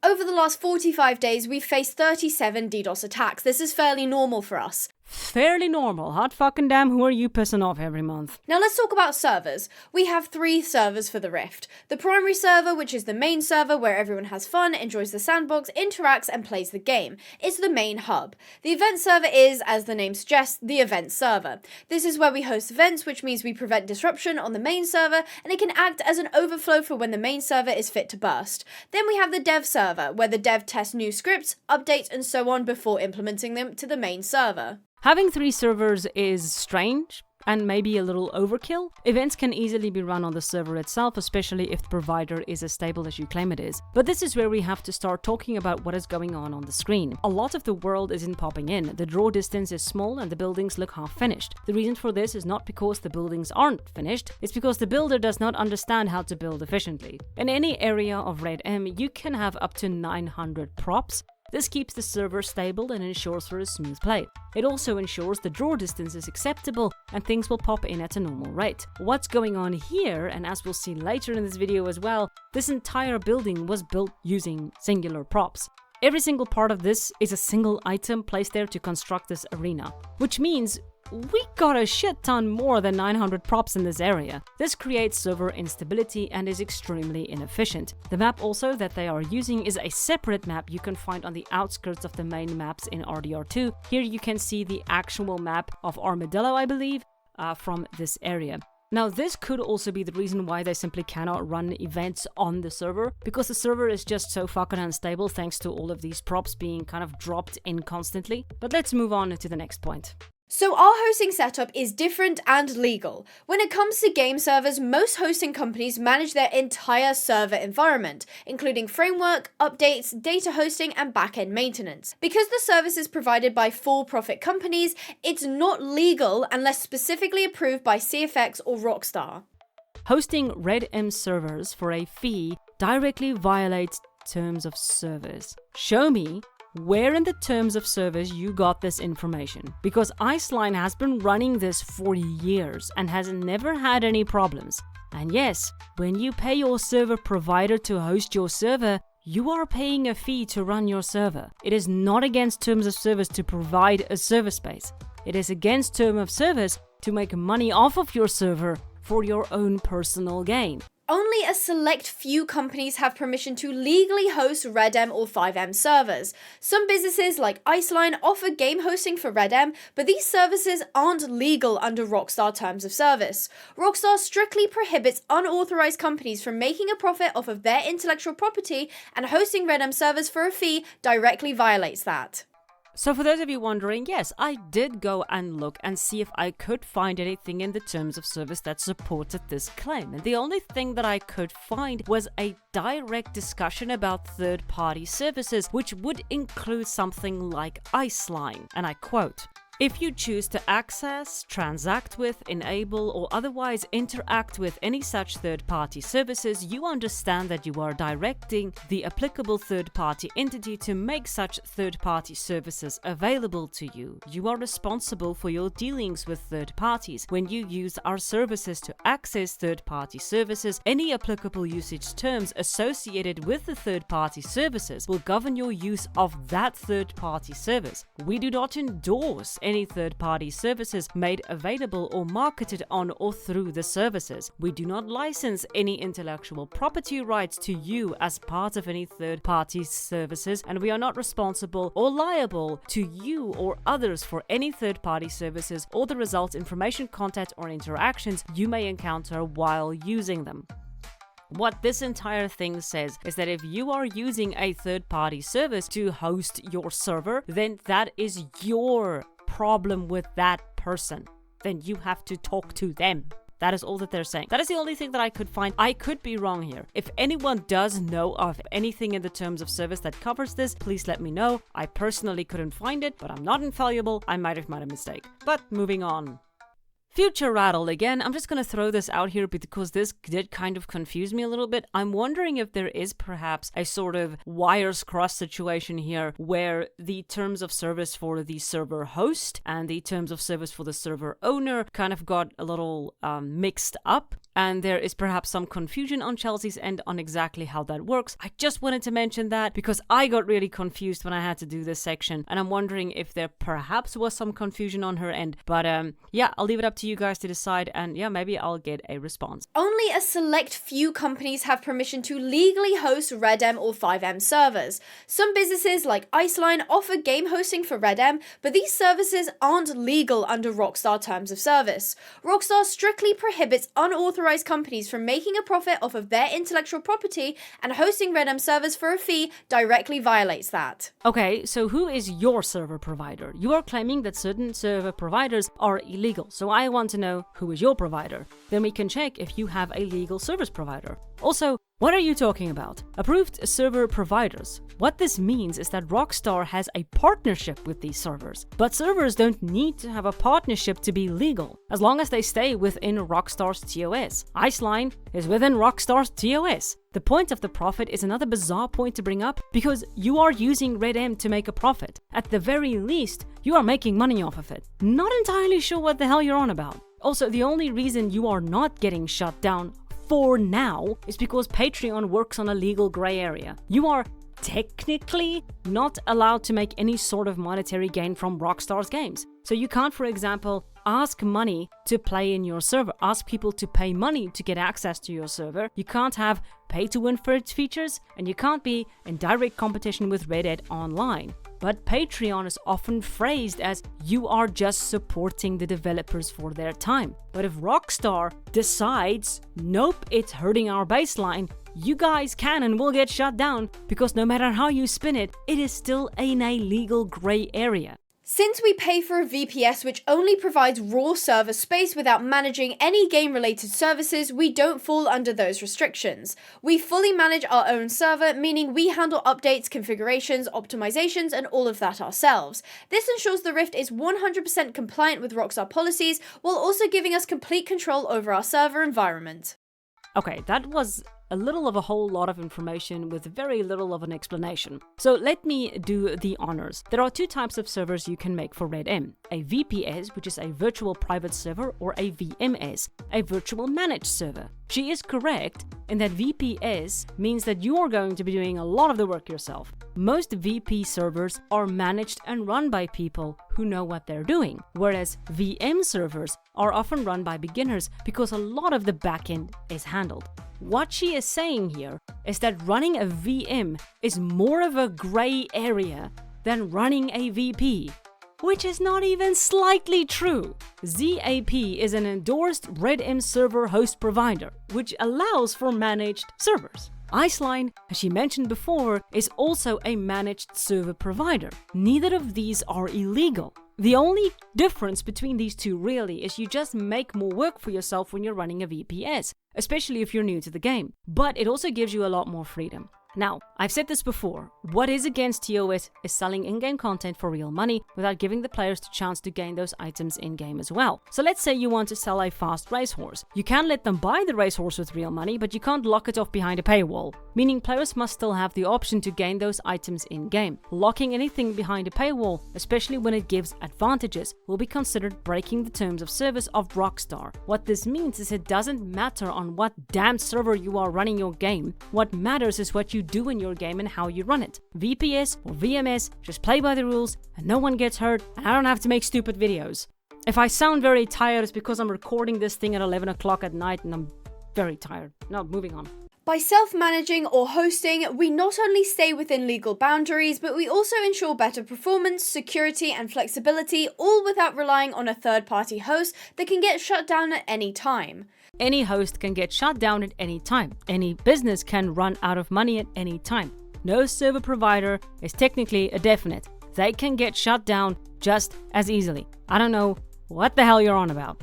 Over the last 45 days, we've faced 37 DDoS attacks. This is fairly normal for us. Fairly normal. Hot fucking damn, who are you pissing off every month? Now let's talk about servers. We have 3 servers for the Rift. The primary server, which is the main server where everyone has fun, enjoys the sandbox, interacts and plays the game. It's the main hub. The event server is, as the name suggests, the event server. This is where we host events, which means we prevent disruption on the main server, and it can act as an overflow for when the main server is fit to burst. Then we have the dev server, where the dev tests new scripts, updates and so on before implementing them to the main server. Having 3 servers is strange and maybe a little overkill. Events can easily be run on the server itself, especially if the provider is as stable as you claim it is. But this is where we have to start talking about what is going on the screen. A lot of the world isn't popping in. The draw distance is small and the buildings look half finished. The reason for this is not because the buildings aren't finished, it's because the builder does not understand how to build efficiently. In any area of RedM, you can have up to 900 props. This keeps the server stable and ensures for a smooth play. It also ensures the draw distance is acceptable and things will pop in at a normal rate. What's going on here, and as we'll see later in this video as well, this entire building was built using singular props. Every single part of this is a single item placed there to construct this arena, which means we got a shit ton more than 900 props in this area. This creates server instability and is extremely inefficient. The map also that they are using is a separate map you can find on the outskirts of the main maps in RDR2. Here you can see the actual map of Armadillo, I believe, from this area. Now, this could also be the reason why they simply cannot run events on the server, because the server is just so fucking unstable thanks to all of these props being kind of dropped in constantly. But let's move on to the next point. So our hosting setup is different and legal. When it comes to game servers, most hosting companies manage their entire server environment, including framework, updates, data hosting, and back-end maintenance. Because the service is provided by for-profit companies, it's not legal unless specifically approved by CFX or Rockstar. Hosting RedM servers for a fee directly violates terms of service. Show me where in the terms of service you got this information, because Iceline has been running this for years and has never had any problems. And yes, when you pay your server provider to host your server, you are paying a fee to run your server. It is not against terms of service to provide a server space. It is against term of service to make money off of your server for your own personal gain. Only a select few companies have permission to legally host RedM or 5M servers. Some businesses like Iceline offer game hosting for RedM, but these services aren't legal under Rockstar terms of service. Rockstar strictly prohibits unauthorized companies from making a profit off of their intellectual property, and hosting RedM servers for a fee directly violates that. So for those of you wondering, yes, I did go and look and see if I could find anything in the terms of service that supported this claim. And the only thing that I could find was a direct discussion about third-party services, which would include something like Iceline. And I quote, "If you choose to access, transact with, enable, or otherwise interact with any such third-party services, you understand that you are directing the applicable third-party entity to make such third-party services available to you. You are responsible for your dealings with third parties. When you use our services to access third-party services, any applicable usage terms associated with the third-party services will govern your use of that third-party service. We do not endorse any third-party services made available or marketed on or through the services. We do not license any intellectual property rights to you as part of any third-party services, and we are not responsible or liable to you or others for any third-party services or the result, information, content, or interactions you may encounter while using them." What this entire thing says is that if you are using a third-party service to host your server, then that is your problem with that person. Then you have to talk to them. That is all that they're saying. That is the only thing that I could find. I could be wrong here. If anyone does know of anything in the terms of service that covers this, please let me know. I personally couldn't find it, but I'm not infallible. I might have made a mistake. But moving on. Future Rattle again. I'm just going to throw this out here because this did kind of confuse me a little bit. I'm wondering if there is perhaps a sort of wires crossed situation here where the terms of service for the server host and the terms of service for the server owner kind of got a little mixed up. And there is perhaps some confusion on Chelsea's end on exactly how that works. I just wanted to mention that because I got really confused when I had to do this section. And I'm wondering if there perhaps was some confusion on her end. But yeah, I'll leave it up to you guys to decide. And yeah, maybe I'll get a response. Only a select few companies have permission to legally host RedM or 5M servers. Some businesses like Iceline offer game hosting for RedM, but these services aren't legal under Rockstar terms of service. Rockstar strictly prohibits unauthorized companies from making a profit off of their intellectual property, and hosting RedM servers for a fee directly violates that. Okay, so who is your server provider? You are claiming that certain server providers are illegal, so I want to know who is your provider. Then we can check if you have a legal service provider. Also, what are you talking about? Approved server providers. What this means is that Rockstar has a partnership with these servers, but servers don't need to have a partnership to be legal, as long as they stay within Rockstar's TOS. Iceline is within Rockstar's TOS. The point of the profit is another bizarre point to bring up because you are using RedM to make a profit. At the very least, you are making money off of it. Not entirely sure what the hell you're on about. Also, the only reason you are not getting shut down for now is because Patreon works on a legal gray area. You are technically not allowed to make any sort of monetary gain from Rockstar's games. So you can't, for example, ask money to play in your server, ask people to pay money to get access to your server. You can't have pay-to-win features, and you can't be in direct competition with RedM online. But Patreon is often phrased as you are just supporting the developers for their time. But if Rockstar decides, nope, it's hurting our baseline, you guys can and will get shut down because no matter how you spin it, it is still in a legal gray area. Since we pay for a VPS which only provides raw server space without managing any game-related services, we don't fall under those restrictions. We fully manage our own server, meaning we handle updates, configurations, optimizations, and all of that ourselves. This ensures the Rift is 100% compliant with Rockstar policies, while also giving us complete control over our server environment. Okay, that was a little of a whole lot of information with very little of an explanation. So let me do the honors. There are two types of servers you can make for RedM. A VPS, which is a virtual private server, or a VMS, a virtual managed server. She is correct in that VPS means that you are going to be doing a lot of the work yourself. Most VP servers are managed and run by people who know what they're doing, whereas VM servers are often run by beginners because a lot of the backend is handled. What she is saying here is that running a VM is more of a gray area than running a VP, which is not even slightly true. ZAP is an endorsed RedM server host provider, which allows for managed servers. Iceline, as she mentioned before, is also a managed server provider. Neither of these are illegal. The only difference between these two really is you just make more work for yourself when you're running a VPS, especially if you're new to the game. But it also gives you a lot more freedom. Now, I've said this before, what is against TOS is selling in-game content for real money without giving the players the chance to gain those items in-game as well. So let's say you want to sell a fast racehorse. You can let them buy the racehorse with real money, but you can't lock it off behind a paywall, meaning players must still have the option to gain those items in-game. Locking anything behind a paywall, especially when it gives advantages, will be considered breaking the terms of service of Rockstar. What this means is it doesn't matter on what damn server you are running your game. What matters is what you do in your game and how you run it. VPS or VMS, just play by the rules and no one gets hurt and I don't have to make stupid videos. If I sound very tired, it's because I'm recording this thing at 11 o'clock at night and I'm very tired. No, moving on. By self-managing or hosting, we not only stay within legal boundaries, but we also ensure better performance, security, and flexibility, all without relying on a third-party host that can get shut down at any time. Any host can get shut down at any time. Any business can run out of money at any time. No server provider is technically a definite. They can get shut down just as easily. I don't know what the hell you're on about.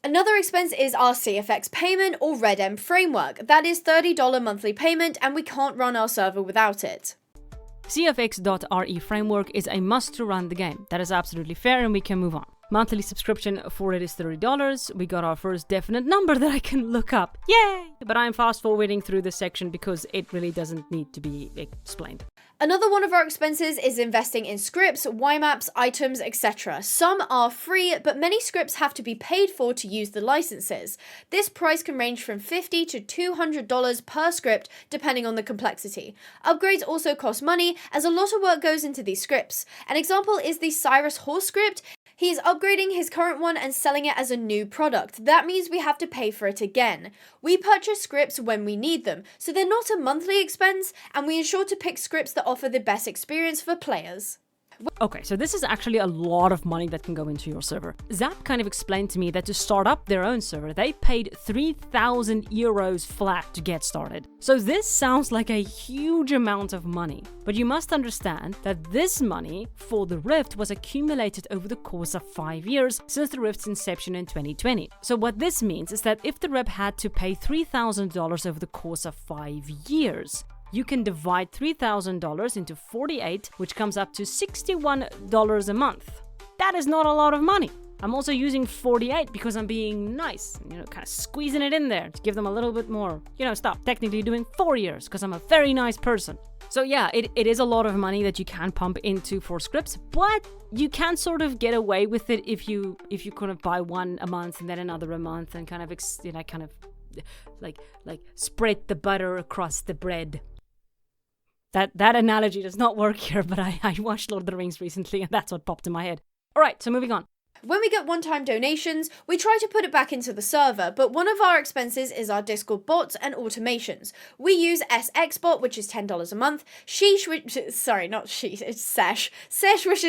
Another expense is our CFX payment or RedM framework. That is $30 monthly payment and we can't run our server without it. CFX.RE framework is a must to run the game. That is absolutely fair and we can move on. Monthly subscription for it is $30. We got our first definite number that I can look up. Yay! But I'm fast forwarding through this section because it really doesn't need to be explained. Another one of our expenses is investing in scripts, YMAPs, items, etc. Some are free, but many scripts have to be paid for to use the licenses. This price can range from $50 to $200 per script, depending on the complexity. Upgrades also cost money, as a lot of work goes into these scripts. An example is the Cyrus horse script. He is upgrading his current one and selling it as a new product. That means we have to pay for it again. We purchase scripts when we need them, so they're not a monthly expense, and we ensure to pick scripts that offer the best experience for players. Okay, so this is actually a lot of money that can go into your server. Zap kind of explained to me that to start up their own server, they paid 3,000 euros flat to get started. So this sounds like a huge amount of money. But you must understand that this money for the Rift was accumulated over the course of 5 years since the Rift's inception in 2020. So what this means is that if the Rep had to pay $3,000 over the course of 5 years, you can divide $3,000 into 48, which comes up to $61 a month. That is not a lot of money. I'm also using 48 because I'm being nice, kind of squeezing it in there to give them a little bit more, stop technically doing 4 years because I'm a very nice person. So yeah, it is a lot of money that you can pump into for scripts, but you can sort of get away with it if you kind of buy one a month and then another a month and kind of spread the butter across the bread. That analogy does not work here, but I watched Lord of the Rings recently and that's what popped in my head. Alright, so moving on. When we get one-time donations, we try to put it back into the server, but one of our expenses is our Discord bots and automations. We use SXBot, which is $10 a month, Sesh, which is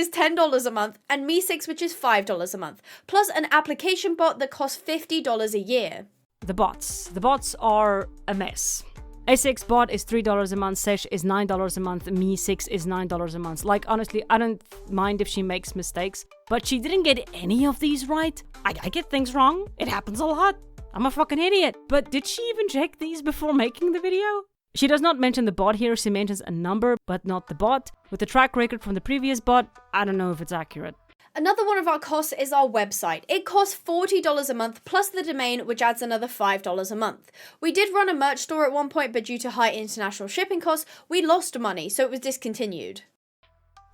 $10 a month, and Me6, which is $5 a month, plus an application bot that costs $50 a year. The bots are a mess. A6 bot is $3 a month, Sesh is $9 a month, Me6 is $9 a month. Like, honestly, I don't mind if she makes mistakes, but she didn't get any of these right. I get things wrong. It happens a lot. I'm a fucking idiot. But did she even check these before making the video? She does not mention the bot here. She mentions a number, but not the bot. With the track record from the previous bot, I don't know if it's accurate. Another one of our costs is our website. It costs $40 a month plus the domain, which adds another $5 a month. We did run a merch store at one point, but due to high international shipping costs, we lost money, so it was discontinued.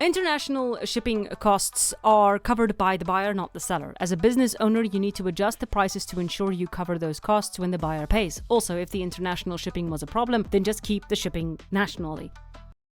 International shipping costs are covered by the buyer, not the seller. As a business owner, you need to adjust the prices to ensure you cover those costs when the buyer pays. Also, if the international shipping was a problem, then just keep the shipping nationally.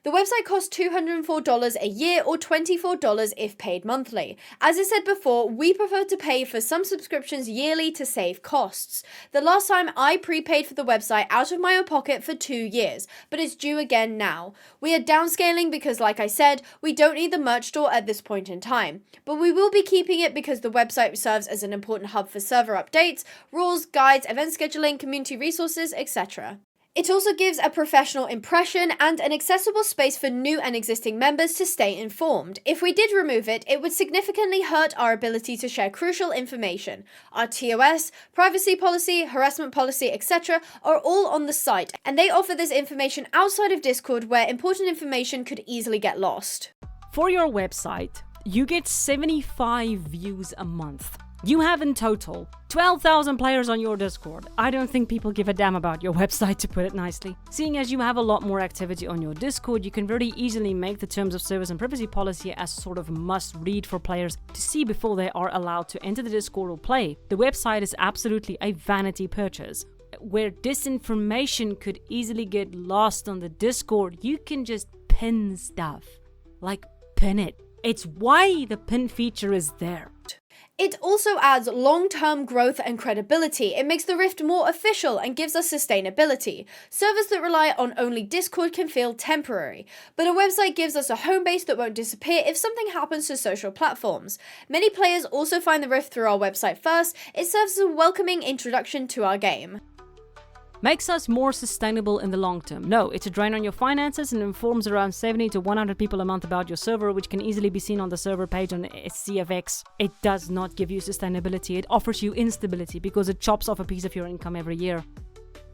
The website costs $204 a year or $24 if paid monthly. As I said before, we prefer to pay for some subscriptions yearly to save costs. The last time I prepaid for the website out of my own pocket for 2 years, but it's due again now. We are downscaling because, like I said, we don't need the merch store at this point in time. But we will be keeping it because the website serves as an important hub for server updates, rules, guides, event scheduling, community resources, etc. It also gives a professional impression and an accessible space for new and existing members to stay informed. If we did remove it, it would significantly hurt our ability to share crucial information. Our TOS, privacy policy, harassment policy, etc. are all on the site, and they offer this information outside of Discord where important information could easily get lost. For your website, you get 75 views a month. You have in total 12,000 players on your Discord. I don't think people give a damn about your website, to put it nicely. Seeing as you have a lot more activity on your Discord, you can very easily make the terms of service and privacy policy as sort of must read for players to see before they are allowed to enter the Discord or play. The website is absolutely a vanity purchase. Where disinformation could easily get lost on the Discord, you can just pin stuff. Like, pin it. It's why the pin feature is there. It also adds long-term growth and credibility. It makes the Rift more official and gives us sustainability. Servers that rely on only Discord can feel temporary, but a website gives us a home base that won't disappear if something happens to social platforms. Many players also find the Rift through our website first. It serves as a welcoming introduction to our game. Makes us more sustainable in the long term. No, it's a drain on your finances and informs around 70 to 100 people a month about your server, which can easily be seen on the server page on CFX. It does not give you sustainability, it offers you instability because it chops off a piece of your income every year.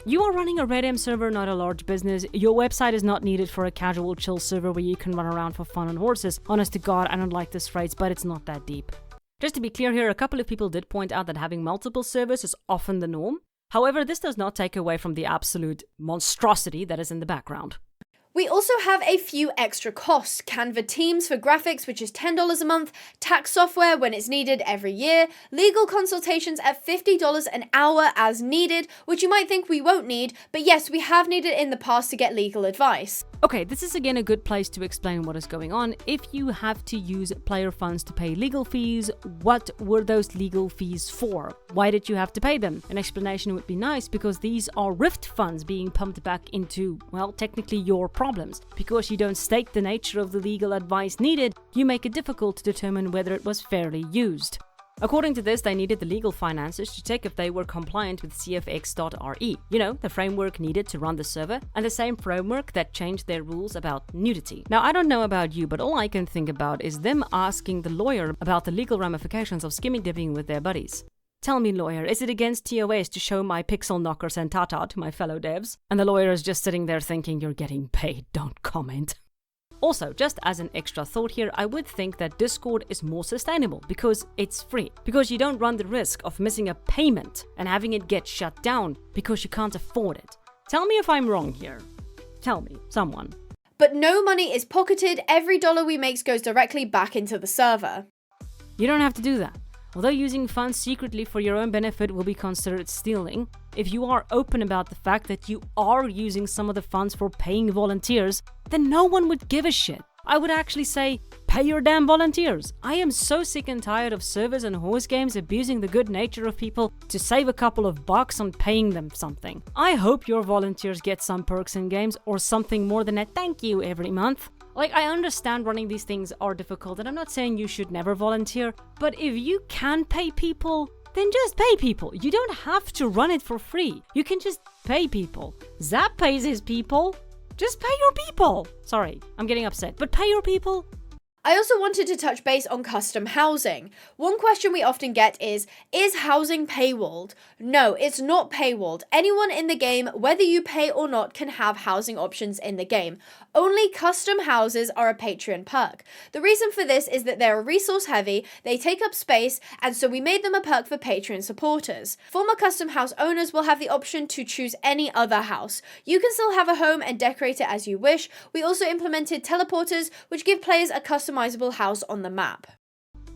You are running a RedM server, not a large business. Your website is not needed for a casual chill server where you can run around for fun on horses. Honest to God, I don't like this phrase, but it's not that deep. Just to be clear here, a couple of people did point out that having multiple servers is often the norm. However, this does not take away from the absolute monstrosity that is in the background. We also have a few extra costs. Canva Teams for graphics, which is $10 a month, tax software when it's needed every year, legal consultations at $50 an hour as needed, which you might think we won't need, but yes, we have needed in the past to get legal advice. Okay, this is again a good place to explain what is going on. If you have to use player funds to pay legal fees, what were those legal fees for? Why did you have to pay them? An explanation would be nice because these are Rift funds being pumped back into, well, technically your problems. Because you don't state the nature of the legal advice needed, you make it difficult to determine whether it was fairly used. According to this, they needed the legal finances to check if they were compliant with CFX.RE, you know, the framework needed to run the server, and the same framework that changed their rules about nudity. Now, I don't know about you, but all I can think about is them asking the lawyer about the legal ramifications of skimmy dipping with their buddies. Tell me, lawyer, is it against TOS to show my pixel knockers and tata to my fellow devs? And the lawyer is just sitting there thinking, you're getting paid, don't comment. Also, just as an extra thought here, I would think that Discord is more sustainable because it's free. Because you don't run the risk of missing a payment and having it get shut down because you can't afford it. Tell me if I'm wrong here. Tell me, someone. But no money is pocketed, every dollar we make goes directly back into the server. You don't have to do that. Although using funds secretly for your own benefit will be considered stealing, if you are open about the fact that you are using some of the funds for paying volunteers, then no one would give a shit. I would actually say, pay your damn volunteers. I am so sick and tired of servers and horse games abusing the good nature of people to save a couple of bucks on paying them something. I hope your volunteers get some perks in games or something more than a thank you every month. Like, I understand running these things are difficult, and I'm not saying you should never volunteer, but if you can pay people, then just pay people. You don't have to run it for free. You can just pay people. Zap pays his people. Just pay your people. Sorry, I'm getting upset, but pay your people. I also wanted to touch base on custom housing. One question we often get is housing paywalled? No, it's not paywalled. Anyone in the game, whether you pay or not, can have housing options in the game. Only custom houses are a Patreon perk. The reason for this is that they're resource heavy, they take up space, and so we made them a perk for Patreon supporters. Former custom house owners will have the option to choose any other house. You can still have a home and decorate it as you wish. We also implemented teleporters, which give players a customizable house on the map.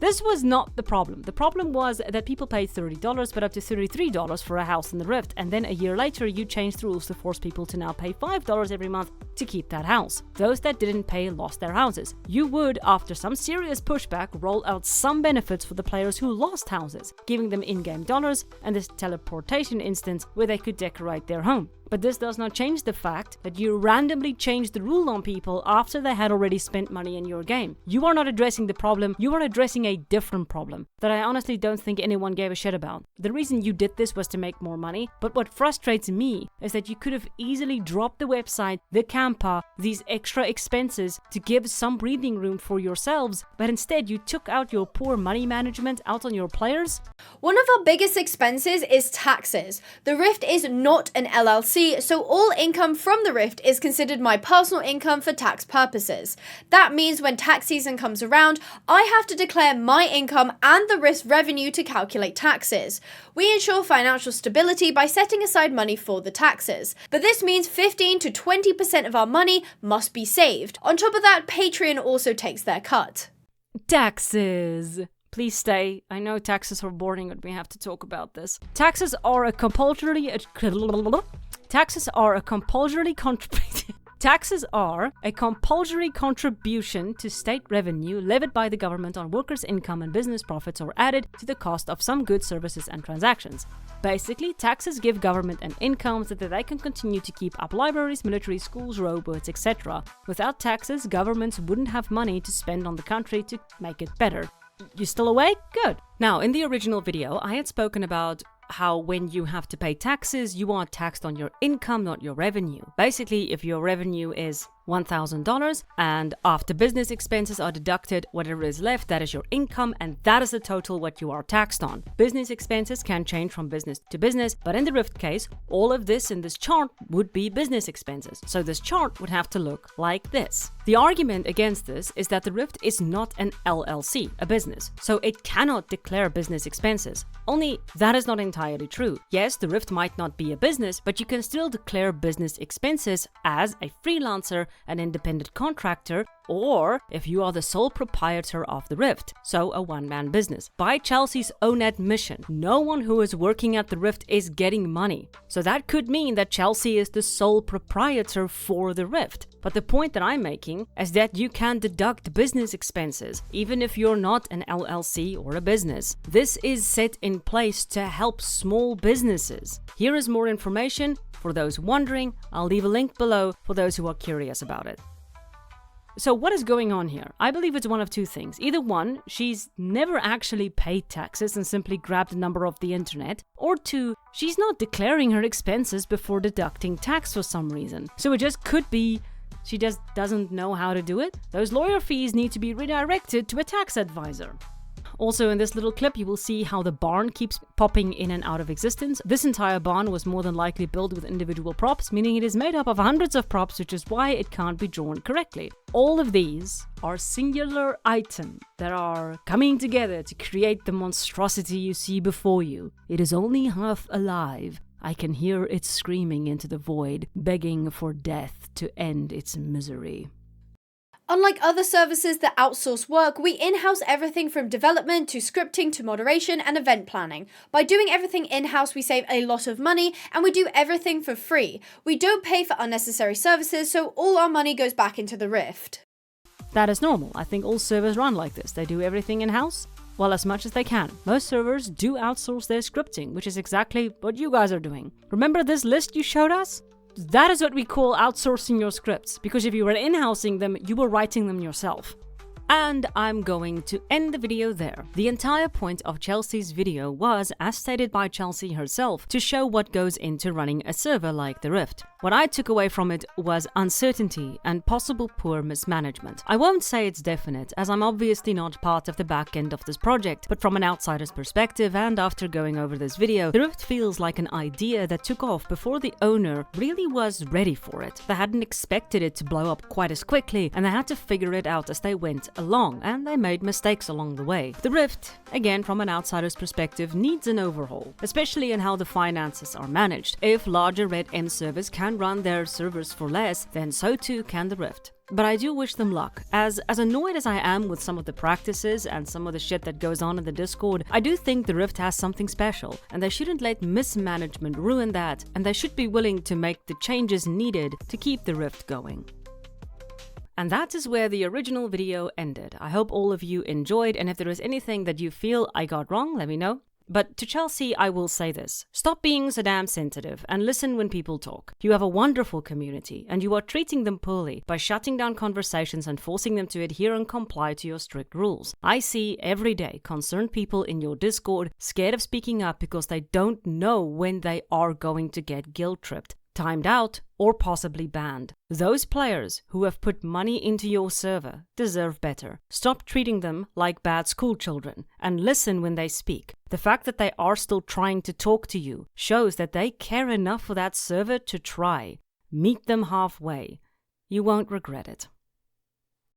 This was not the problem. The problem was that people paid $30 but up to $33 for a house in the Rift, and then a year later you changed the rules to force people to now pay $5 every month to keep that house. Those that didn't pay lost their houses. You would, after some serious pushback, roll out some benefits for the players who lost houses, giving them in-game dollars and this teleportation instance where they could decorate their home. But this does not change the fact that you randomly changed the rule on people after they had already spent money in your game. You are not addressing the problem, you are addressing a different problem that I honestly don't think anyone gave a shit about. The reason you did this was to make more money, but what frustrates me is that you could have easily dropped the website, the camper, these extra expenses to give some breathing room for yourselves, but instead you took out your poor money management out on your players. One of our biggest expenses is taxes. The Rift is not an LLC, so all income from the Rift is considered my personal income for tax purposes. That means when tax season comes around, I have to declare my income and the Rift's revenue to calculate taxes. We ensure financial stability by setting aside money for the taxes, but this means 15 to 20% of our money must be saved. On top of that, Patreon also takes their cut. Taxes. Please stay. I know taxes are boring, but we have to talk about this. Taxes are a compulsory contribution to state revenue levied by the government on workers' income and business profits or added to the cost of some goods, services, and transactions. Basically, taxes give government an income so that they can continue to keep up libraries, military, schools, robots, etc. Without taxes, governments wouldn't have money to spend on the country to make it better. You still awake? Good. Now, in the original video, I had spoken about how when you have to pay taxes, you are taxed on your income, not your revenue. Basically, if your revenue is $1,000 and after business expenses are deducted, whatever is left, that is your income, and that is the total what you are taxed on. Business expenses can change from business to business, but in the Rift case, all of this in this chart would be business expenses. So this chart would have to look like this. The argument against this is that the Rift is not an LLC, a business, so it cannot declare business expenses. Only that is not entirely true. Yes, the Rift might not be a business, but you can still declare business expenses as a freelancer, an independent contractor, or if you are the sole proprietor of the Rift, so a one-man business. By Chelsea's own admission, no one who is working at the Rift is getting money. So that could mean that Chelsea is the sole proprietor for the Rift. But the point that I'm making is that you can deduct business expenses, even if you're not an LLC or a business. This is set in place to help small businesses. Here is more information for those wondering. I'll leave a link below for those who are curious about it. So what is going on here? I believe it's one of two things. Either one, she's never actually paid taxes and simply grabbed a number off the internet, or two, she's not declaring her expenses before deducting tax for some reason. So it just could be she just doesn't know how to do it. Those lawyer fees need to be redirected to a tax advisor. Also in this little clip, you will see how the barn keeps popping in and out of existence. This entire barn was more than likely built with individual props, meaning it is made up of hundreds of props, which is why it can't be drawn correctly. All of these are singular items that are coming together to create the monstrosity you see before you. It is only half alive. I can hear it screaming into the void, begging for death to end its misery. Unlike other services that outsource work, we in-house everything from development to scripting to moderation and event planning. By doing everything in-house, we save a lot of money, and we do everything for free. We don't pay for unnecessary services, so all our money goes back into the Rift. That is normal. I think all servers run like this. They do everything in-house. Well, as much as they can. Most servers do outsource their scripting, which is exactly what you guys are doing. Remember this list you showed us? That is what we call outsourcing your scripts, because if you were in-housing them, you were writing them yourself. And I'm going to end the video there. The entire point of Chelsea's video was, as stated by Chelsea herself, to show what goes into running a server like the Rift. What I took away from it was uncertainty and possible poor mismanagement. I won't say it's definite, as I'm obviously not part of the back end of this project, but from an outsider's perspective and after going over this video, the Rift feels like an idea that took off before the owner really was ready for it. They hadn't expected it to blow up quite as quickly, and they had to figure it out as they went along, and they made mistakes along the way. The Rift, again from an outsider's perspective, needs an overhaul, especially in how the finances are managed. If larger RedM servers can run their servers for less, then so too can the Rift. But I do wish them luck. As annoyed as I am with some of the practices and some of the shit that goes on in the Discord, I do think the Rift has something special, and they shouldn't let mismanagement ruin that, and they should be willing to make the changes needed to keep the Rift going. And that is where the original video ended. I hope all of you enjoyed, and if there is anything that you feel I got wrong, let me know. But to Chelsea, I will say this. Stop being so damn sensitive and listen when people talk. You have a wonderful community and you are treating them poorly by shutting down conversations and forcing them to adhere and comply to your strict rules. I see every day concerned people in your Discord scared of speaking up because they don't know when they are going to get guilt-tripped, timed out, or possibly banned. Those players who have put money into your server deserve better. Stop treating them like bad school children and listen when they speak. The fact that they are still trying to talk to you shows that they care enough for that server to try. Meet them halfway. You won't regret it.